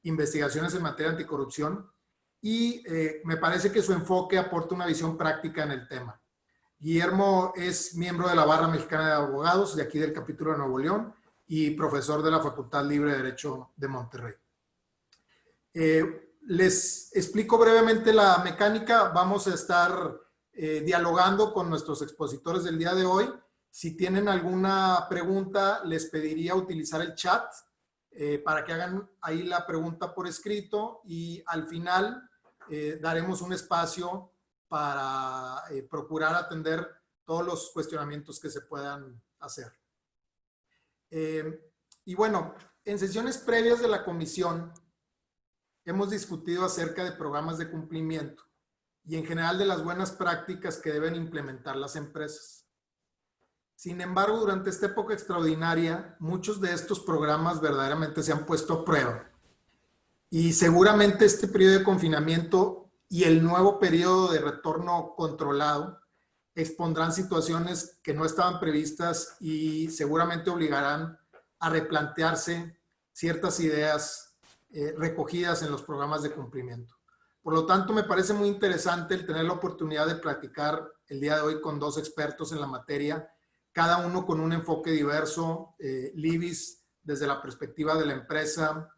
investigaciones en materia anticorrupción y me parece que su enfoque aporta una visión práctica en el tema. Guillermo es miembro de la Barra Mexicana de Abogados, de aquí del capítulo de Nuevo León, y profesor de la Facultad Libre de Derecho de Monterrey. Les explico brevemente la mecánica. Vamos a estar dialogando con nuestros expositores del día de hoy. Si tienen alguna pregunta, les pediría utilizar el chat para que hagan ahí la pregunta por escrito y al final daremos un espacio para procurar atender todos los cuestionamientos que se puedan hacer. Y bueno, en sesiones previas de la comisión hemos discutido acerca de programas de cumplimiento y en general de las buenas prácticas que deben implementar las empresas. Sin embargo, durante esta época extraordinaria, muchos de estos programas verdaderamente se han puesto a prueba. Y seguramente este periodo de confinamiento y el nuevo periodo de retorno controlado expondrán situaciones que no estaban previstas y seguramente obligarán a replantearse ciertas ideas recogidas en los programas de cumplimiento. Por lo tanto, me parece muy interesante el tener la oportunidad de platicar el día de hoy con dos expertos en la materia, cada uno con un enfoque diverso. Libis desde la perspectiva de la empresa,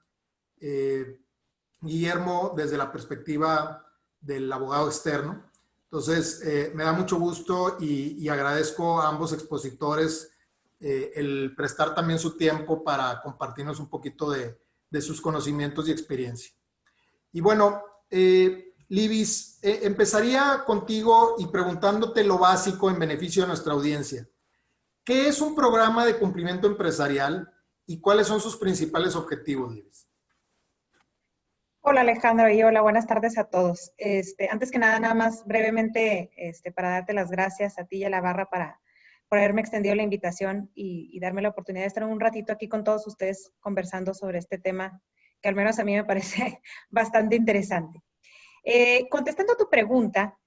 Guillermo desde la perspectiva del abogado externo. Entonces, me da mucho gusto y agradezco a ambos expositores el prestar también su tiempo para compartirnos un poquito de sus conocimientos y experiencia. Y bueno, Libis, empezaría contigo y preguntándote lo básico en beneficio de nuestra audiencia. ¿Qué es un programa de cumplimiento empresarial y cuáles son sus principales objetivos, Libis? Hola Alejandro y hola, buenas tardes a todos. Antes que nada más brevemente para darte las gracias a ti y a la Barra por haberme extendido la invitación y darme la oportunidad de estar un ratito aquí con todos ustedes conversando sobre este tema que al menos a mí me parece bastante interesante. Contestando a tu pregunta,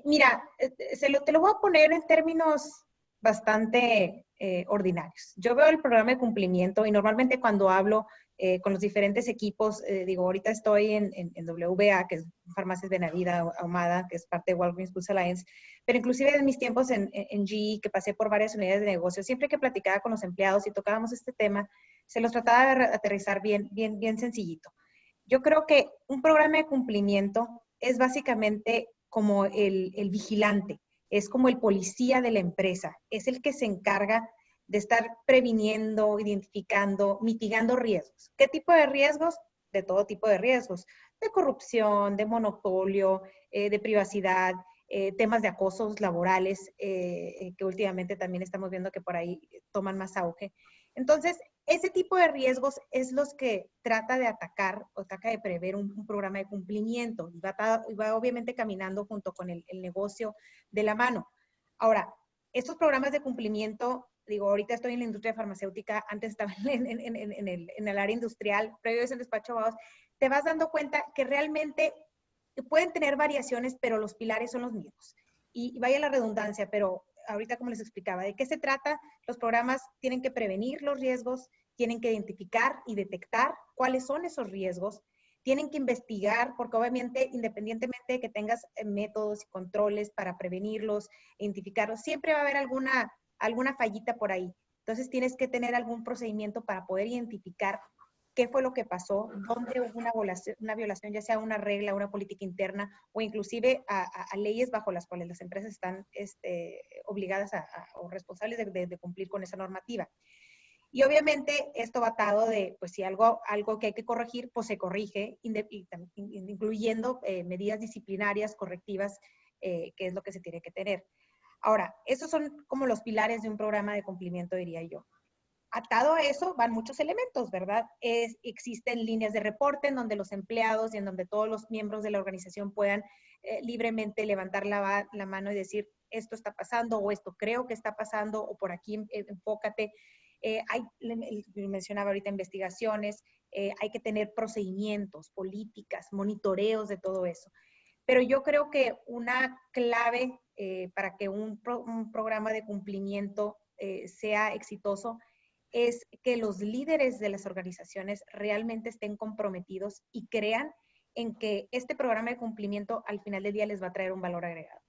mira, te lo voy a poner en términos bastante ordinarios. Yo veo el programa de cumplimiento y normalmente cuando hablo con los diferentes equipos, digo, ahorita estoy en WBA, que es Farmacias Benavida Ahumada, que es parte de Walgreens Boots Alliance, pero inclusive en mis tiempos en GE, que pasé por varias unidades de negocio, siempre que platicaba con los empleados y tocábamos este tema, se los trataba de aterrizar bien sencillito. Yo creo que un programa de cumplimiento es básicamente como el vigilante, es como el policía de la empresa, es el que se encarga de estar previniendo, identificando, mitigando riesgos. ¿Qué tipo de riesgos? De todo tipo de riesgos, de corrupción, de monopolio, de privacidad, temas de acosos laborales, que últimamente también estamos viendo que por ahí toman más auge. Entonces, ese tipo de riesgos es los que trata de atacar o trata de prever un programa de cumplimiento y va obviamente caminando junto con el negocio de la mano. Ahora, estos programas de cumplimiento, digo, ahorita estoy en la industria farmacéutica, antes estaba en el área industrial, previo a ese despacho de abogados, te vas dando cuenta que realmente pueden tener variaciones, pero los pilares son los mismos. Y vaya la redundancia, pero ahorita como les explicaba, ¿de qué se trata? Los programas tienen que prevenir los riesgos, tienen que identificar y detectar cuáles son esos riesgos, tienen que investigar, porque obviamente independientemente de que tengas métodos y controles para prevenirlos, identificarlos, siempre va a haber alguna fallita por ahí. Entonces tienes que tener algún procedimiento para poder identificar qué fue lo que pasó, dónde hubo una violación, ya sea una regla, una política interna o inclusive a leyes bajo las cuales las empresas están obligadas o responsables de cumplir con esa normativa. Y obviamente esto va atado de, pues si algo que hay que corregir, pues se corrige, incluyendo medidas disciplinarias, correctivas, que es lo que se tiene que tener. Ahora, esos son como los pilares de un programa de cumplimiento, diría yo. Atado a eso van muchos elementos, ¿verdad? Existen líneas de reporte en donde los empleados y en donde todos los miembros de la organización puedan libremente levantar la mano y decir, esto está pasando o esto creo que está pasando o por aquí enfócate. Mencionaba ahorita investigaciones, hay que tener procedimientos, políticas, monitoreos de todo eso. Pero yo creo que una clave para que un programa de cumplimiento sea exitoso es que los líderes de las organizaciones realmente estén comprometidos y crean en que este programa de cumplimiento al final del día les va a traer un valor agregado.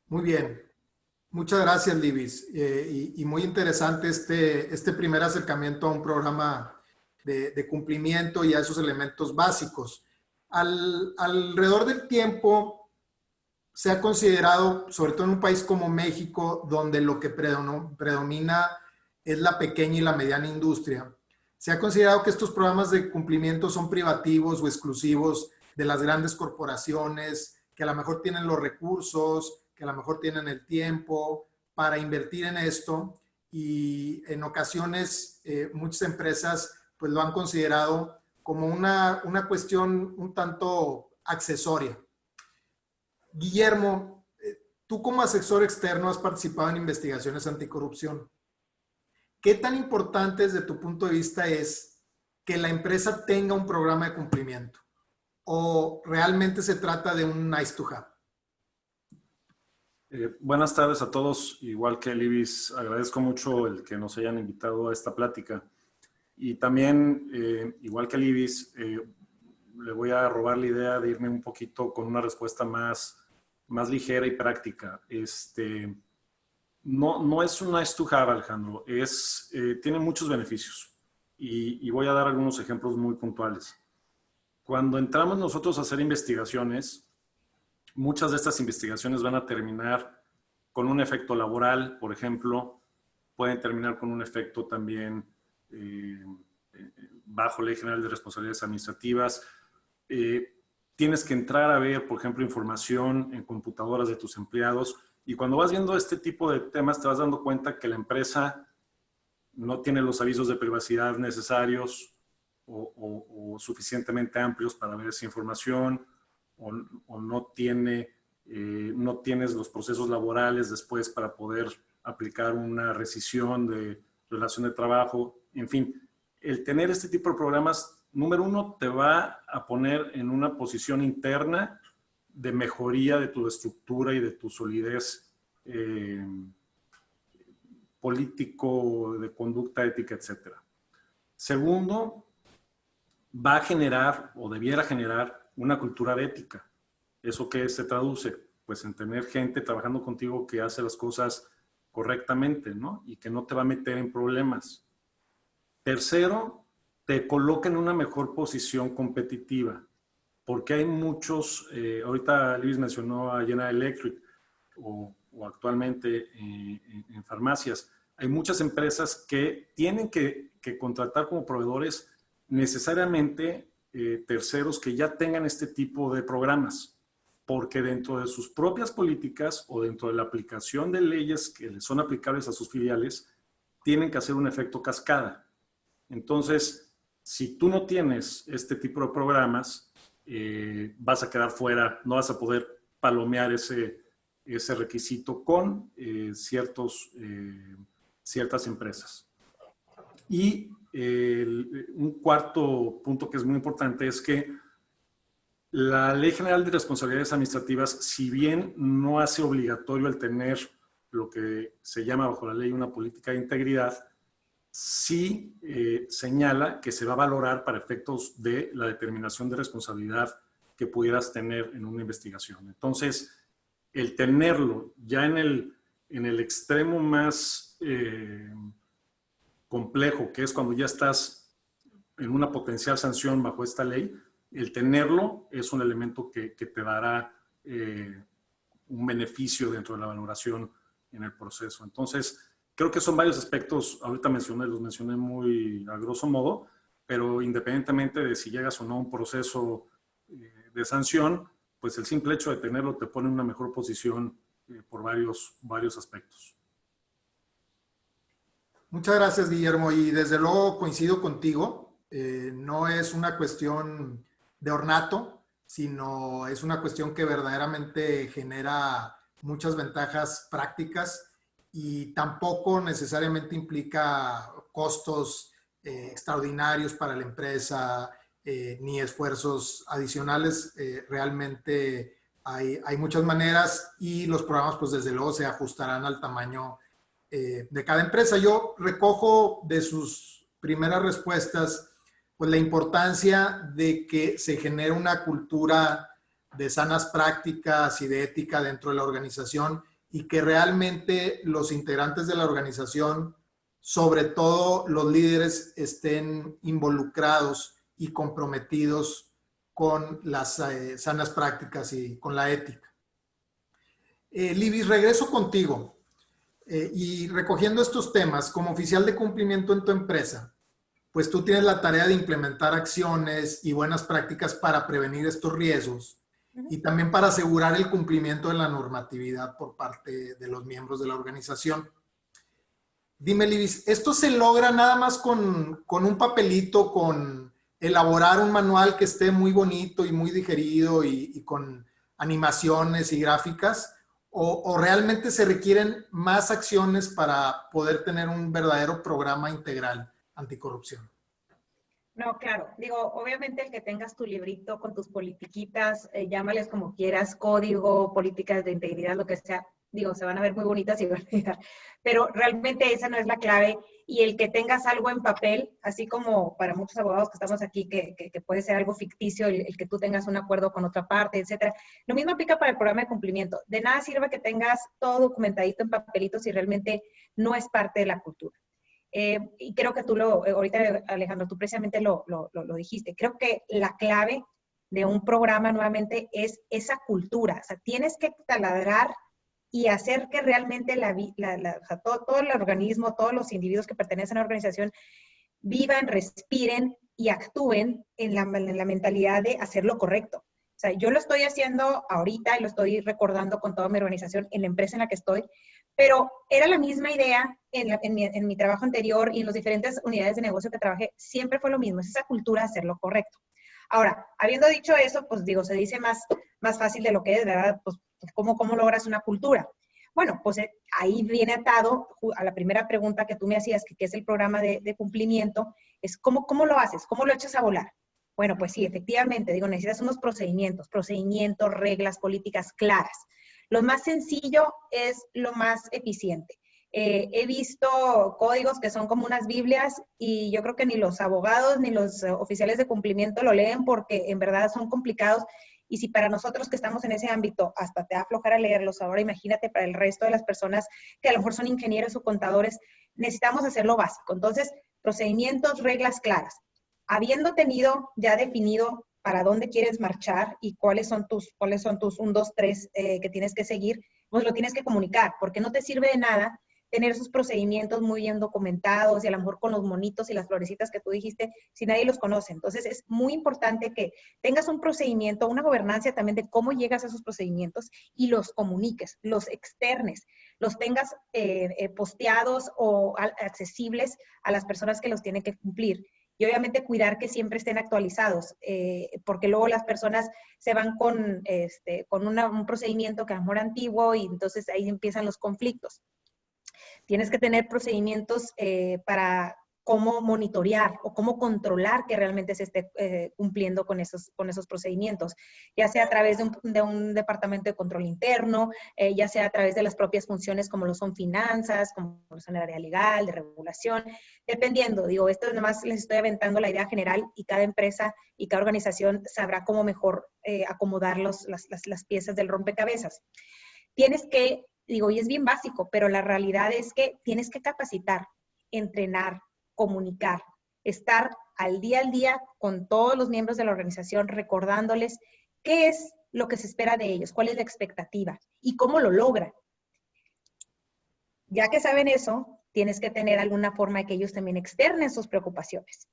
Muy bien. Muchas gracias, Libis. Y muy interesante este primer acercamiento a un programa de cumplimiento y a esos elementos básicos. Alrededor del tiempo se ha considerado, sobre todo en un país como México, donde lo que predomina es la pequeña y la mediana industria, se ha considerado que estos programas de cumplimiento son privativos o exclusivos de las grandes corporaciones, que a lo mejor tienen los recursos, que a lo mejor tienen el tiempo para invertir en esto, y en ocasiones muchas empresas pues lo han considerado como una cuestión un tanto accesoria. Guillermo, tú como asesor externo has participado en investigaciones anticorrupción. ¿Qué tan importante desde tu punto de vista es que la empresa tenga un programa de cumplimiento? ¿O realmente se trata de un nice to have? Buenas tardes a todos. Igual que Libis, agradezco mucho el que nos hayan invitado a esta plática. Y también, igual que Libis, le voy a robar la idea de irme un poquito con una respuesta más ligera y práctica. No es un nice to have, Alejandro. Tiene muchos beneficios. Y voy a dar algunos ejemplos muy puntuales. Cuando entramos nosotros a hacer investigaciones, muchas de estas investigaciones van a terminar con un efecto laboral, por ejemplo, pueden terminar con un efecto también bajo Ley General de Responsabilidades Administrativas. Tienes que entrar a ver, por ejemplo, información en computadoras de tus empleados, y cuando vas viendo este tipo de temas te vas dando cuenta que la empresa no tiene los avisos de privacidad necesarios o suficientemente amplios para ver esa información, o no tienes los procesos laborales después para poder aplicar una rescisión de relación de trabajo. En fin, el tener este tipo de programas, número uno, te va a poner en una posición interna de mejoría de tu estructura y de tu solidez político, de conducta ética, etc. Segundo, va a generar o debiera generar una cultura de ética. ¿Eso qué se traduce? Pues en tener gente trabajando contigo que hace las cosas correctamente, ¿no? Y que no te va a meter en problemas. Tercero, te coloca en una mejor posición competitiva, porque hay muchos, ahorita Luis mencionó a General Electric o actualmente en farmacias, hay muchas empresas que tienen que contratar como proveedores necesariamente terceros que ya tengan este tipo de programas, porque dentro de sus propias políticas o dentro de la aplicación de leyes que les son aplicables a sus filiales, tienen que hacer un efecto cascada. Entonces, si tú no tienes este tipo de programas, vas a quedar fuera, no vas a poder palomear ese requisito con ciertas empresas. Y un cuarto punto que es muy importante es que la Ley General de Responsabilidades Administrativas, si bien no hace obligatorio el tener lo que se llama bajo la ley una política de integridad, sí señala que se va a valorar para efectos de la determinación de responsabilidad que pudieras tener en una investigación. Entonces, el tenerlo ya en el extremo más complejo, que es cuando ya estás en una potencial sanción bajo esta ley, el tenerlo es un elemento que te dará un beneficio dentro de la valoración en el proceso. Entonces, creo que son varios aspectos, ahorita los mencioné muy a grosso modo, pero independientemente de si llegas o no a un proceso de sanción, pues el simple hecho de tenerlo te pone en una mejor posición por varios aspectos. Muchas gracias, Guillermo, y desde luego coincido contigo. No es una cuestión de ornato, sino es una cuestión que verdaderamente genera muchas ventajas prácticas y tampoco necesariamente implica costos extraordinarios para la empresa ni esfuerzos adicionales. Realmente hay muchas maneras y los programas pues desde luego se ajustarán al tamaño de cada empresa. Yo recojo de sus primeras respuestas pues la importancia de que se genere una cultura de sanas prácticas y de ética dentro de la organización y que realmente los integrantes de la organización, sobre todo los líderes, estén involucrados y comprometidos con las sanas prácticas y con la ética. Libis, regreso contigo. Y recogiendo estos temas, como oficial de cumplimiento en tu empresa, pues tú tienes la tarea de implementar acciones y buenas prácticas para prevenir estos riesgos y también para asegurar el cumplimiento de la normatividad por parte de los miembros de la organización. Dime, Libis, ¿esto se logra nada más con un papelito, con elaborar un manual que esté muy bonito y muy digerido y con animaciones y gráficas? ¿O realmente se requieren más acciones para poder tener un verdadero programa integral anticorrupción? No, claro. Digo, obviamente el que tengas tu librito con tus politiquitas, llámales como quieras, código, políticas de integridad, lo que sea, digo, se van a ver muy bonitas y divertidas, pero realmente esa no es la clave. Y el que tengas algo en papel, así como para muchos abogados que estamos aquí, que puede ser algo ficticio, el que tú tengas un acuerdo con otra parte, etcétera. Lo mismo aplica para el programa de cumplimiento. De nada sirve que tengas todo documentadito en papelitos si realmente no es parte de la cultura. Y creo que tú ahorita Alejandro, tú precisamente lo dijiste. Creo que la clave de un programa nuevamente es esa cultura. O sea, tienes que taladrar y hacer que realmente o sea, todo el organismo, todos los individuos que pertenecen a la organización vivan, respiren y actúen en la mentalidad de hacer lo correcto. O sea, yo lo estoy haciendo ahorita y lo estoy recordando con toda mi organización en la empresa en la que estoy, pero era la misma idea en mi trabajo anterior y en las diferentes unidades de negocio que trabajé. Siempre fue lo mismo, es esa cultura de hacer lo correcto. Ahora, habiendo dicho eso, pues digo, se dice más fácil de lo que es, ¿verdad? Pues, ¿cómo logras una cultura? Bueno, pues ahí viene atado a la primera pregunta que tú me hacías, que es el programa de cumplimiento, es ¿cómo lo haces? ¿Cómo lo echas a volar? Bueno, pues sí, efectivamente, digo, necesitas unos procedimientos, reglas, políticas claras. Lo más sencillo es lo más eficiente. He visto códigos que son como unas Biblias y yo creo que ni los abogados ni los oficiales de cumplimiento lo leen porque en verdad son complicados. Y si para nosotros que estamos en ese ámbito hasta te da flojera leerlos, ahora imagínate para el resto de las personas que a lo mejor son ingenieros o contadores, necesitamos hacer lo básico. Entonces, procedimientos, reglas claras. Habiendo tenido ya definido para dónde quieres marchar y cuáles son tus 1, 2, 3 que tienes que seguir, pues lo tienes que comunicar, porque no te sirve de nada tener esos procedimientos muy bien documentados y a lo mejor con los monitos y las florecitas que tú dijiste, si nadie los conoce. Entonces es muy importante que tengas un procedimiento, una gobernancia también de cómo llegas a esos procedimientos y los comuniques, los externes, los tengas posteados o accesibles a las personas que los tienen que cumplir. Y obviamente cuidar que siempre estén actualizados, porque luego las personas se van con un procedimiento que a lo mejor antiguo y entonces ahí empiezan los conflictos. Tienes que tener procedimientos para cómo monitorear o cómo controlar que realmente se esté cumpliendo con esos procedimientos, ya sea a través de un departamento de control interno, ya sea a través de las propias funciones como lo son finanzas, como lo son el área legal, de regulación, dependiendo. Digo, esto nomás les estoy aventando la idea general y cada empresa y cada organización sabrá cómo mejor acomodar las piezas del rompecabezas. Tienes que, digo, y es bien básico, pero la realidad es que tienes que capacitar, entrenar, comunicar, estar al día con todos los miembros de la organización, recordándoles qué es lo que se espera de ellos, cuál es la expectativa y cómo lo logran. Ya que saben eso, tienes que tener alguna forma de que ellos también externen sus preocupaciones.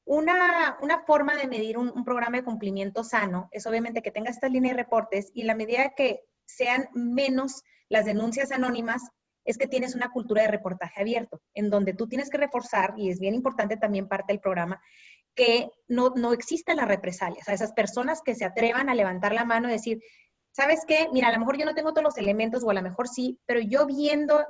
Una forma de medir un programa de cumplimiento sano es obviamente que tenga esta línea de reportes y la medida que sean menos las denuncias anónimas, es que tienes una cultura de reportaje abierto, en donde tú tienes que reforzar, y es bien importante también parte del programa, que no existan las represalias. A esas personas que se atrevan a levantar la mano y decir, ¿sabes qué? Mira, a lo mejor yo no tengo todos los elementos, o a lo mejor sí, pero yo viendo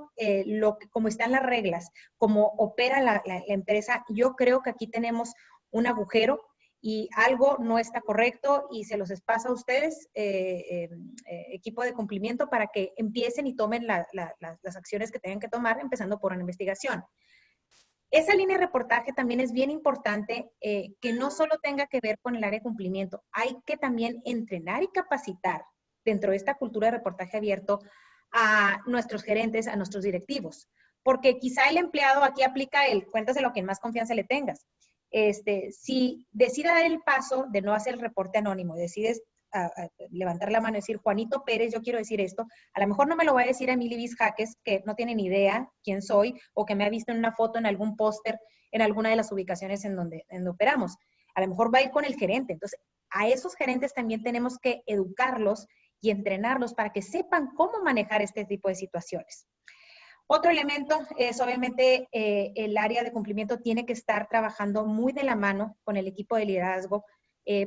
cómo están las reglas, cómo opera la empresa, yo creo que aquí tenemos un agujero y algo no está correcto y se los pasa a ustedes, equipo de cumplimiento, para que empiecen y tomen las acciones que tengan que tomar, empezando por una investigación. Esa línea de reportaje también es bien importante, que no solo tenga que ver con el área de cumplimiento, hay que también entrenar y capacitar dentro de esta cultura de reportaje abierto a nuestros gerentes, a nuestros directivos, porque quizá el empleado aquí aplica el cuéntaselo a quien más confianza le tengas. Si decide dar el paso de no hacer el reporte anónimo, decides levantar la mano y decir, Juanito Pérez, yo quiero decir esto, a lo mejor no me lo va a decir a mí, Libis Jaques, que no tiene ni idea quién soy, o que me ha visto en una foto, en algún póster, en alguna de las ubicaciones en donde operamos. A lo mejor va a ir con el gerente. Entonces, a esos gerentes también tenemos que educarlos y entrenarlos para que sepan cómo manejar este tipo de situaciones. Otro elemento es, obviamente, el área de cumplimiento tiene que estar trabajando muy de la mano con el equipo de liderazgo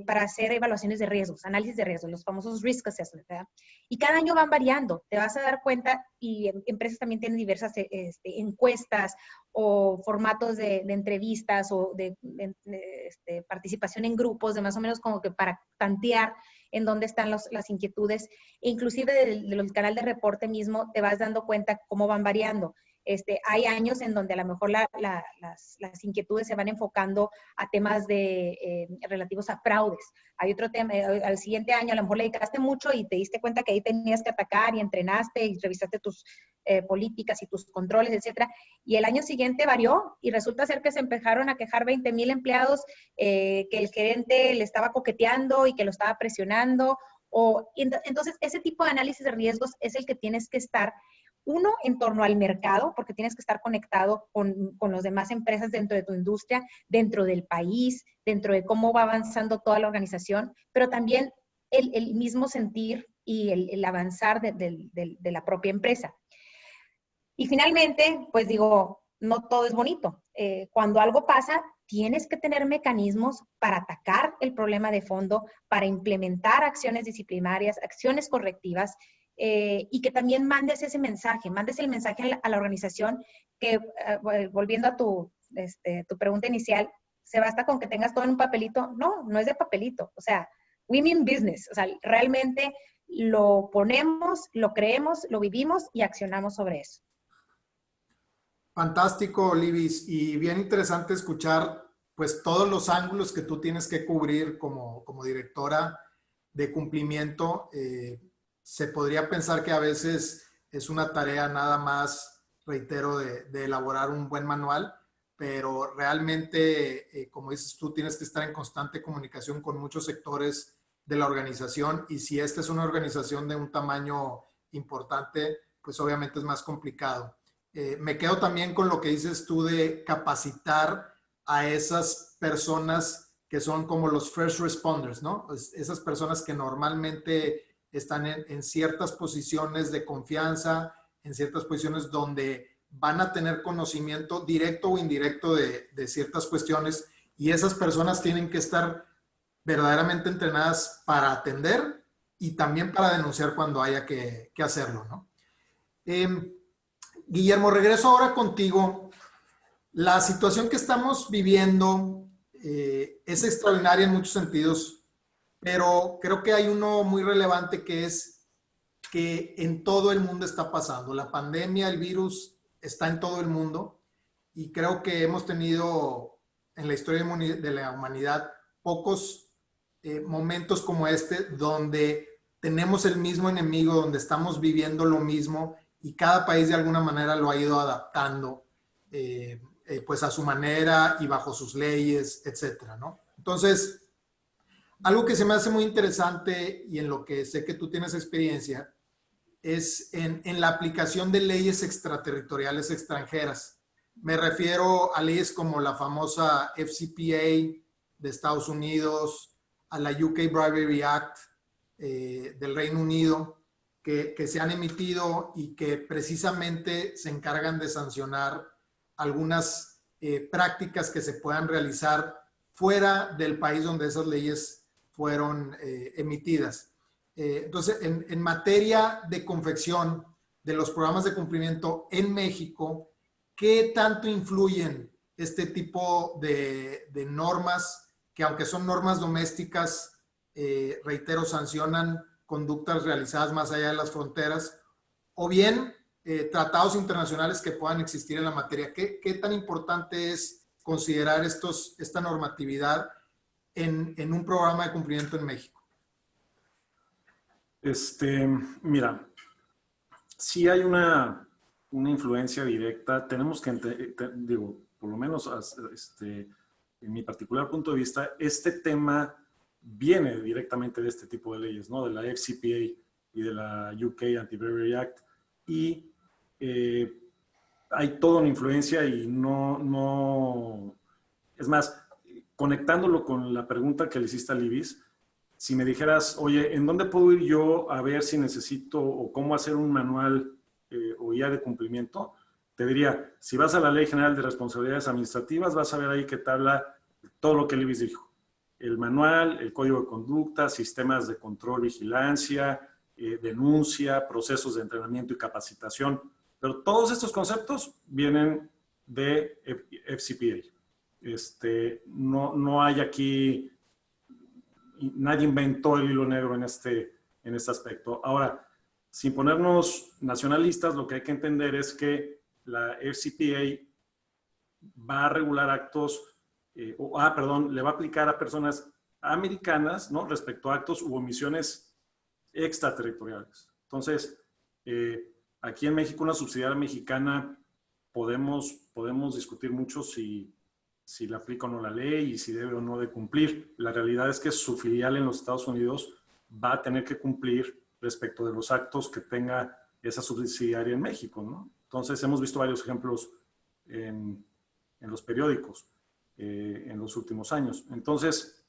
para hacer evaluaciones de riesgos, análisis de riesgos, los famosos risk assessment, ¿verdad? Y cada año van variando, te vas a dar cuenta, y empresas también tienen diversas encuestas o formatos de entrevistas o de participación en grupos, de más o menos como que para tantear en dónde están las inquietudes. E inclusive del canal de reporte mismo te vas dando cuenta cómo van variando. Hay años en donde a lo mejor las inquietudes se van enfocando a temas relativos a fraudes. Hay otro tema, al siguiente año a lo mejor le dedicaste mucho y te diste cuenta que ahí tenías que atacar y entrenaste y revisaste tus políticas y tus controles, etcétera. Y el año siguiente varió y resulta ser que se empezaron a quejar 20,000 empleados, que el gerente le estaba coqueteando y que lo estaba presionando. Entonces, ese tipo de análisis de riesgos es el que tienes que estar, uno, en torno al mercado, porque tienes que estar conectado con las demás empresas dentro de tu industria, dentro del país, dentro de cómo va avanzando toda la organización, pero también el mismo sentir y el avanzar de la propia empresa. Y finalmente, pues digo, no todo es bonito. Cuando algo pasa, tienes que tener mecanismos para atacar el problema de fondo, para implementar acciones disciplinarias, acciones correctivas, y que también mandes ese mensaje, mandes el mensaje a la organización que, volviendo a tu pregunta inicial, ¿se basta con que tengas todo en un papelito? No, no es de papelito. O sea, we mean business. O sea, realmente lo ponemos, lo creemos, lo vivimos y accionamos sobre eso. Fantástico, Libis, y bien interesante escuchar pues todos los ángulos que tú tienes que cubrir como directora de cumplimiento. Se podría pensar que a veces es una tarea nada más, reitero, de elaborar un buen manual, pero realmente, como dices tú, tienes que estar en constante comunicación con muchos sectores de la organización, y si esta es una organización de un tamaño importante, pues obviamente es más complicado. Me quedo también con lo que dices tú de capacitar a esas personas que son como los first responders, ¿no? Esas personas que normalmente están en ciertas posiciones de confianza, en ciertas posiciones donde van a tener conocimiento directo o indirecto de ciertas cuestiones, y esas personas tienen que estar verdaderamente entrenadas para atender y también para denunciar cuando haya que hacerlo, ¿no? Guillermo, regreso ahora contigo. La situación que estamos viviendo es extraordinaria en muchos sentidos, pero creo que hay uno muy relevante, que es que en todo el mundo está pasando. La pandemia, el virus está en todo el mundo, y creo que hemos tenido en la historia de la humanidad pocos momentos como este, donde tenemos el mismo enemigo, donde estamos viviendo lo mismo, y cada país de alguna manera lo ha ido adaptando pues a su manera y bajo sus leyes, etcétera, ¿no? Entonces, algo que se me hace muy interesante y en lo que sé que tú tienes experiencia es en la aplicación de leyes extraterritoriales extranjeras. Me refiero a leyes como la famosa FCPA de Estados Unidos, a la UK Bribery Act del Reino Unido, que se han emitido y que precisamente se encargan de sancionar algunas prácticas que se puedan realizar fuera del país donde esas leyes fueron emitidas. Entonces, en materia de confección de los programas de cumplimiento en México, ¿qué tanto influyen este tipo de normas que aunque son normas domésticas, reitero, sancionan conductas realizadas más allá de las fronteras, o bien tratados internacionales que puedan existir en la materia. ¿Qué tan importante es considerar esta normatividad en un programa de cumplimiento en México? Mira, sí hay una influencia directa. Tenemos que, digo, por lo menos en mi particular punto de vista, este tema viene directamente de este tipo de leyes, ¿no? De la FCPA y de la UK Anti-Bribery Act. Y hay toda una influencia y no... Es más, conectándolo con la pregunta que le hiciste a Libis, si me dijeras, oye, ¿en dónde puedo ir yo a ver si necesito o cómo hacer un manual o guía de cumplimiento? Te diría, si vas a la Ley General de Responsabilidades Administrativas, vas a ver ahí que te habla todo lo que Libis dijo. El manual, el código de conducta, sistemas de control, vigilancia, denuncia, procesos de entrenamiento y capacitación. Pero todos estos conceptos vienen de FCPA. No hay aquí, nadie inventó el hilo negro en este aspecto. Ahora, sin ponernos nacionalistas, lo que hay que entender es que la FCPA va a regular actos, le va a aplicar a personas americanas, ¿no? Respecto a actos u omisiones extraterritoriales. Entonces, aquí en México, una subsidiaria mexicana, podemos discutir mucho si le aplica o no la ley y si debe o no de cumplir. La realidad es que su filial en los Estados Unidos va a tener que cumplir respecto de los actos que tenga esa subsidiaria en México, ¿no? Entonces, hemos visto varios ejemplos en los periódicos en los últimos años. Entonces,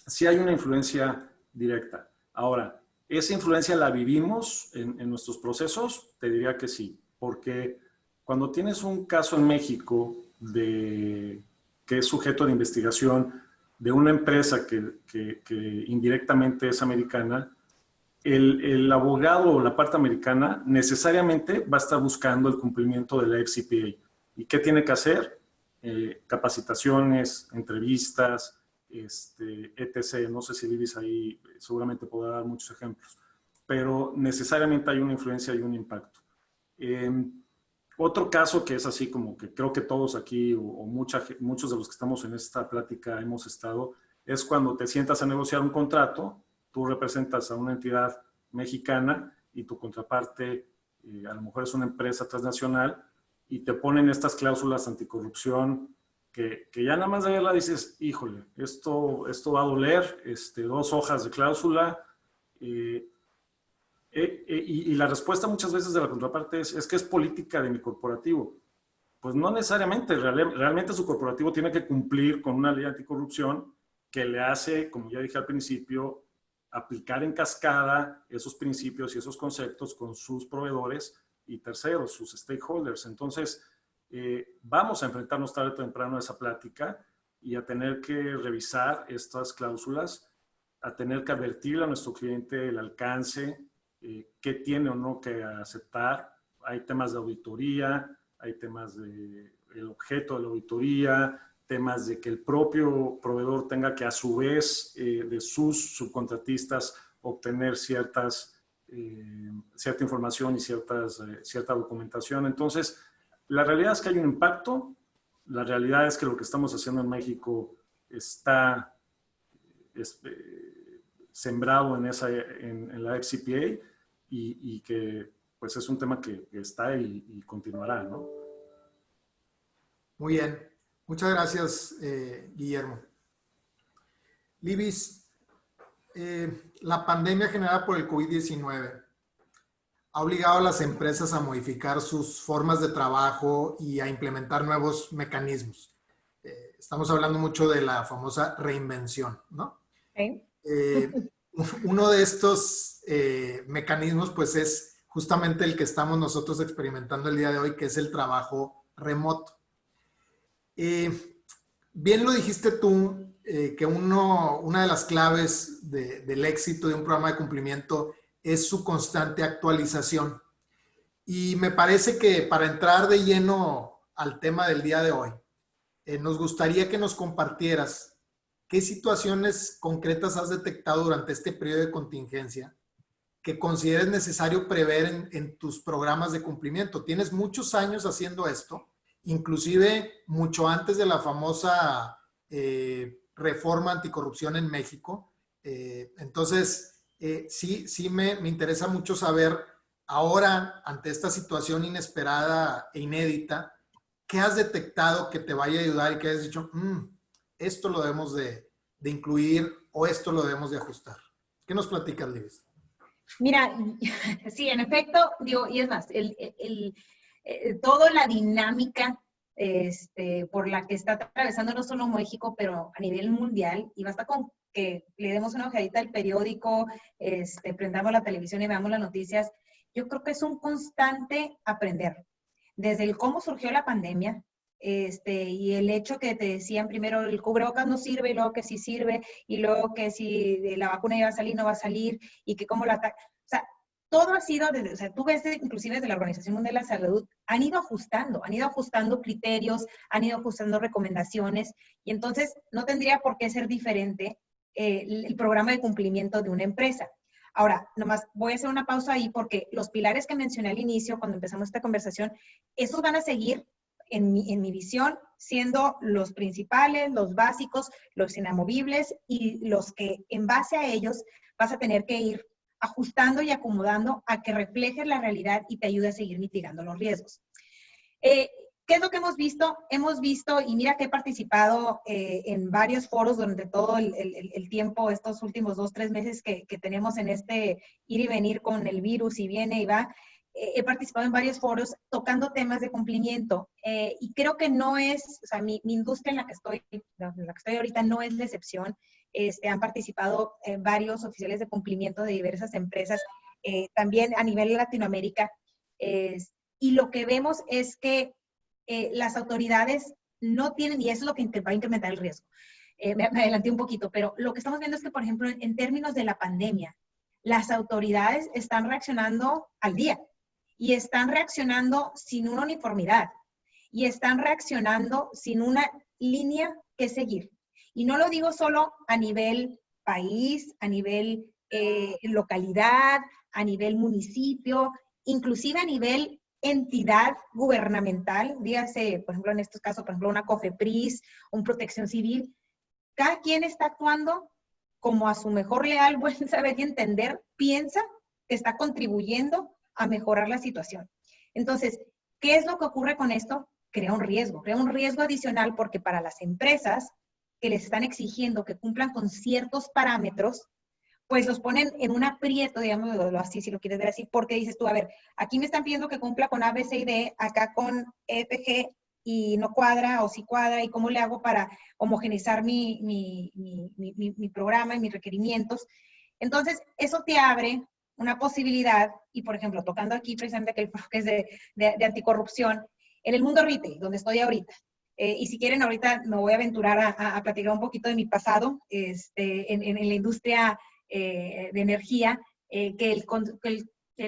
sí hay una influencia directa. Ahora, ¿esa influencia la vivimos en nuestros procesos? Te diría que sí, porque cuando tienes un caso en México que es sujeto de investigación de una empresa que indirectamente es americana, el abogado o la parte americana necesariamente va a estar buscando el cumplimiento de la FCPA. ¿Y qué tiene que hacer? Capacitaciones, entrevistas, etc. No sé si Libis ahí seguramente podrá dar muchos ejemplos, pero necesariamente hay una influencia y un impacto. Otro caso que es así como que creo que todos aquí o muchos de los que estamos en esta plática hemos estado, es cuando te sientas a negociar un contrato, tú representas a una entidad mexicana y tu contraparte a lo mejor es una empresa transnacional y te ponen estas cláusulas anticorrupción que ya nada más de verla dices, híjole, esto va a doler, 2 hojas de cláusula. Y la respuesta muchas veces de la contraparte es que es política de mi corporativo. Pues no necesariamente, realmente su corporativo tiene que cumplir con una ley anticorrupción que le hace, como ya dije al principio, aplicar en cascada esos principios y esos conceptos con sus proveedores y terceros, sus stakeholders. Entonces, vamos a enfrentarnos tarde o temprano a esa plática y a tener que revisar estas cláusulas, a tener que advertirle a nuestro cliente el alcance, qué tiene o no que aceptar. Hay temas de auditoría, hay temas del objeto de la auditoría, temas de que el propio proveedor tenga que a su vez de sus subcontratistas obtener cierta información y cierta documentación. Entonces, la realidad es que hay un impacto. La realidad es que lo que estamos haciendo en México está sembrado en la FCPA y que pues es un tema que está y continuará, ¿no? Muy bien. Muchas gracias, Guillermo. Libis, la pandemia generada por el COVID-19 ha obligado a las empresas a modificar sus formas de trabajo y a implementar nuevos mecanismos. Estamos hablando mucho de la famosa reinvención, ¿no? Okay. Uno de estos mecanismos, pues, es justamente el que estamos nosotros experimentando el día de hoy, que es el trabajo remoto. Bien lo dijiste tú, que una de las claves del éxito de un programa de cumplimiento es su constante actualización. Y me parece que para entrar de lleno al tema del día de hoy, nos gustaría que nos compartieras ¿qué situaciones concretas has detectado durante este periodo de contingencia que consideres necesario prever en tus programas de cumplimiento? Tienes muchos años haciendo esto, inclusive mucho antes de la famosa reforma anticorrupción en México. Entonces, sí me interesa mucho saber ahora, ante esta situación inesperada e inédita, ¿qué has detectado que te vaya a ayudar y que hayas dicho, esto lo debemos de incluir o esto lo debemos de ajustar? ¿Qué nos platicas, Liz? Mira, sí, en efecto, digo, y es más, toda la dinámica por la que está atravesando no solo México, pero a nivel mundial, y basta con que le demos una ojeadita al periódico, prendamos la televisión y veamos las noticias, yo creo que es un constante aprender. Desde el cómo surgió la pandemia, y el hecho que te decían primero el cubrebocas no sirve, y luego que sí sirve, y luego que si la vacuna iba a salir, no va a salir, y que cómo la ataca. O sea, todo ha sido, desde, o sea, tú ves inclusive desde la Organización Mundial de la Salud, han ido ajustando criterios, han ido ajustando recomendaciones, y entonces no tendría por qué ser diferente el programa de cumplimiento de una empresa. Ahora, nomás voy a hacer una pausa ahí porque los pilares que mencioné al inicio, cuando empezamos esta conversación, esos van a seguir en mi visión, siendo los principales, los básicos, los inamovibles y los que en base a ellos vas a tener que ir ajustando y acomodando a que refleje la realidad y te ayude a seguir mitigando los riesgos. ¿Qué es lo que hemos visto? Hemos visto, y mira que he participado en varios foros durante todo el tiempo, estos últimos 2-3 meses que tenemos en este ir y venir con el virus y viene y va. He participado en varios foros tocando temas de cumplimiento y creo que no es, o sea, mi industria en la que estoy ahorita no es la excepción. Han participado varios oficiales de cumplimiento de diversas empresas, también a nivel de Latinoamérica, y lo que vemos es que las autoridades no tienen, y eso es lo que va a incrementar el riesgo. Me adelanté un poquito, pero lo que estamos viendo es que, por ejemplo, en términos de la pandemia, las autoridades están reaccionando al día y están reaccionando sin una uniformidad y están reaccionando sin una línea que seguir. Y no lo digo solo a nivel país, a nivel localidad, a nivel municipio, inclusive a nivel entidad gubernamental, dígase, por ejemplo, en estos casos, por ejemplo, una COFEPRIS, un Protección Civil. Cada quien está actuando como a su mejor leal buen saber y entender, piensa que está contribuyendo a mejorar la situación. Entonces, ¿qué es lo que ocurre con esto? Crea un riesgo adicional porque para las empresas que les están exigiendo que cumplan con ciertos parámetros, pues los ponen en un aprieto, digamos, así, si lo quieres ver así, porque dices tú, a ver, aquí me están pidiendo que cumpla con A, B, C y D, acá con E, F, G, y no cuadra, o sí cuadra, y cómo le hago para homogeneizar mi programa y mis requerimientos. Entonces, eso te abre una posibilidad, y por ejemplo, tocando aquí precisamente que el enfoque es de anticorrupción, en el mundo retail, donde estoy ahorita, y si quieren, ahorita me voy a aventurar a platicar un poquito de mi pasado en la industria de energía, que el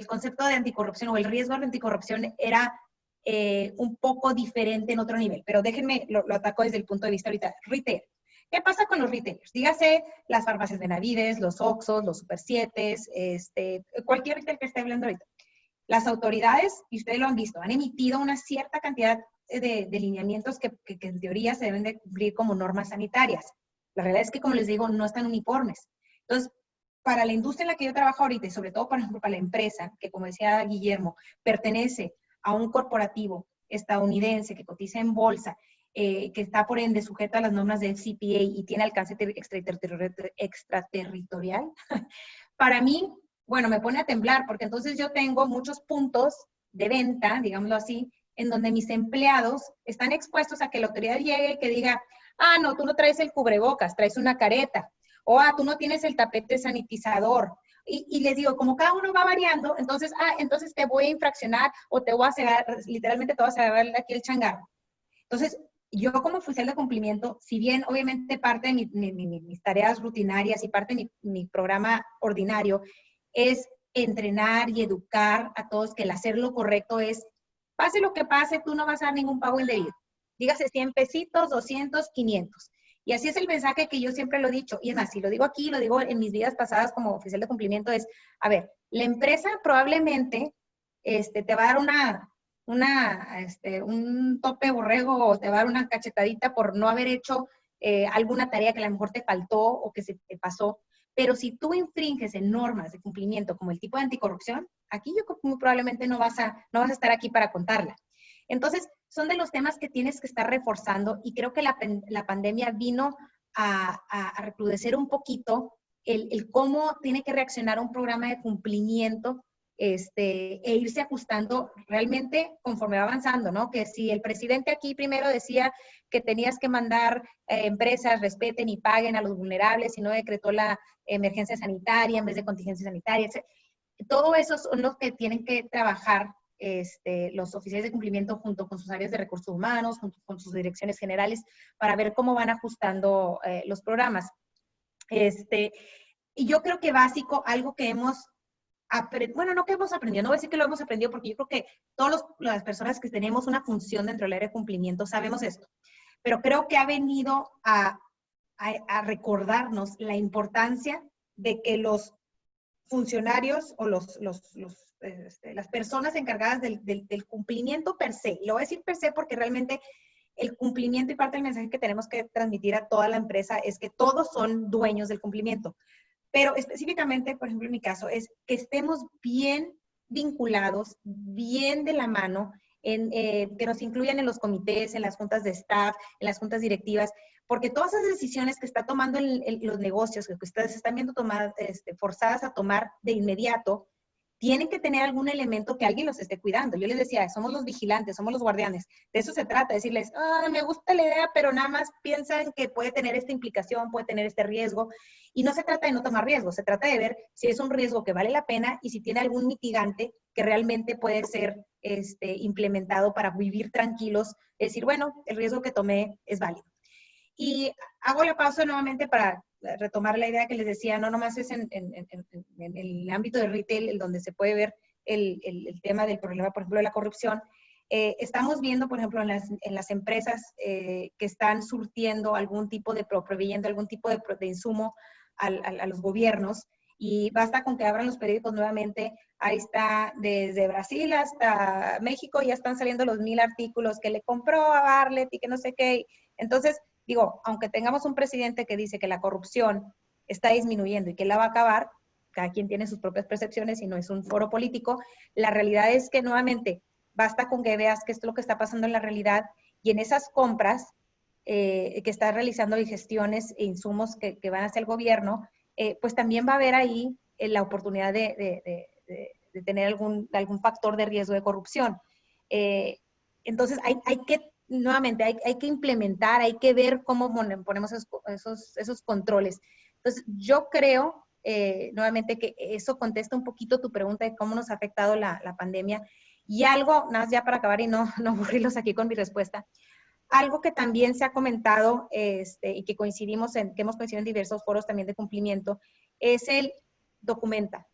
concepto de anticorrupción o el riesgo de anticorrupción era un poco diferente en otro nivel. Pero déjenme, lo ataco desde el punto de vista ahorita. Retail. ¿Qué pasa con los retailers? Dígase las farmacias de Navides, los Oxxos, los Super 7, cualquier retail que esté hablando ahorita. Las autoridades, y ustedes lo han visto, han emitido una cierta cantidad de lineamientos que en teoría se deben de cumplir como normas sanitarias. La realidad es que, como les digo, no están uniformes. Entonces, para la industria en la que yo trabajo ahorita, y sobre todo, por ejemplo, para la empresa, que como decía Guillermo, pertenece a un corporativo estadounidense que cotiza en bolsa, que está por ende sujeto a las normas del CPA y tiene alcance extraterritorial, para mí, bueno, me pone a temblar, porque entonces yo tengo muchos puntos de venta, digámoslo así, en donde mis empleados están expuestos a que la autoridad llegue y que diga, ah, no, tú no traes el cubrebocas, traes una careta, o ah, tú no tienes el tapete sanitizador. Y les digo, como cada uno va variando, entonces, entonces te voy a infraccionar o te voy a cegar, literalmente te voy a cegar aquí el changarro. Entonces, yo como oficial de cumplimiento, si bien obviamente parte de mis tareas rutinarias y parte de mi programa ordinario es entrenar y educar a todos que el hacer lo correcto es, pase lo que pase, tú no vas a dar ningún pago indebido. Dígase 100 pesitos, 200, 500. Y así es el mensaje que yo siempre lo he dicho. Y es más, si lo digo aquí, lo digo en mis vidas pasadas como oficial de cumplimiento, es, a ver, la empresa probablemente te va a dar un tope borrego o te va a dar una cachetadita por no haber hecho alguna tarea que a lo mejor te faltó o que se te pasó. Pero si tú infringes en normas de cumplimiento como el tipo de anticorrupción, aquí yo muy probablemente no vas a estar aquí para contarla. Entonces, son de los temas que tienes que estar reforzando y creo que la pandemia vino a recrudecer un poquito el cómo tiene que reaccionar un programa de cumplimiento e irse ajustando realmente conforme va avanzando, ¿no? Que si el presidente aquí primero decía que tenías que mandar empresas respeten y paguen a los vulnerables y no decretó la emergencia sanitaria en vez de contingencia sanitaria, etc. Todo eso son los que tienen que trabajar los oficiales de cumplimiento junto con sus áreas de recursos humanos, junto con sus direcciones generales, para ver cómo van ajustando los programas. Y yo creo que básico, algo que hemos bueno, no que hemos aprendido, no voy a decir que lo hemos aprendido porque yo creo que todas las personas que tenemos una función dentro del área de cumplimiento sabemos esto, pero creo que ha venido a recordarnos la importancia de que los funcionarios o las personas encargadas del cumplimiento per se, lo voy a decir per se porque realmente el cumplimiento y parte del mensaje que tenemos que transmitir a toda la empresa es que todos son dueños del cumplimiento. Pero específicamente, por ejemplo, en mi caso, es que estemos bien vinculados, bien de la mano, que nos incluyan en los comités, en las juntas de staff, en las juntas directivas, porque todas esas decisiones que está tomando los negocios, que ustedes están viendo forzadas a tomar de inmediato, tienen que tener algún elemento que alguien los esté cuidando. Yo les decía, somos los vigilantes, somos los guardianes. De eso se trata, decirles, me gusta la idea, pero nada más piensan que puede tener esta implicación, puede tener este riesgo. Y no se trata de no tomar riesgo, se trata de ver si es un riesgo que vale la pena y si tiene algún mitigante que realmente puede ser implementado para vivir tranquilos. Es decir, bueno, el riesgo que tomé es válido. Y hago la pausa nuevamente para retomar la idea que les decía, no nomás es en el ámbito del retail, donde se puede ver el tema del problema, por ejemplo, de la corrupción. Estamos viendo, por ejemplo, en las empresas que están surtiendo algún tipo proveyendo algún tipo de insumo a los gobiernos, y basta con que abran los periódicos nuevamente, ahí está, desde Brasil hasta México, ya están saliendo los 1000 artículos que le compró a Bartlett y que no sé qué. Entonces, digo, aunque tengamos un presidente que dice que la corrupción está disminuyendo y que la va a acabar, cada quien tiene sus propias percepciones y no es un foro político, la realidad es que nuevamente basta con que veas qué es lo que está pasando en la realidad y en esas compras que está realizando y gestiones e insumos que van hacia el gobierno, pues también va a haber ahí la oportunidad de tener algún factor de riesgo de corrupción. Entonces hay que nuevamente, hay que implementar, hay que ver cómo ponemos esos controles. Entonces, yo creo, nuevamente, que eso contesta un poquito tu pregunta de cómo nos ha afectado la pandemia. Y algo, nada más ya para acabar y no aburrirlos aquí con mi respuesta, algo que también se ha comentado y que hemos coincidido en diversos foros también de cumplimiento, es el documenta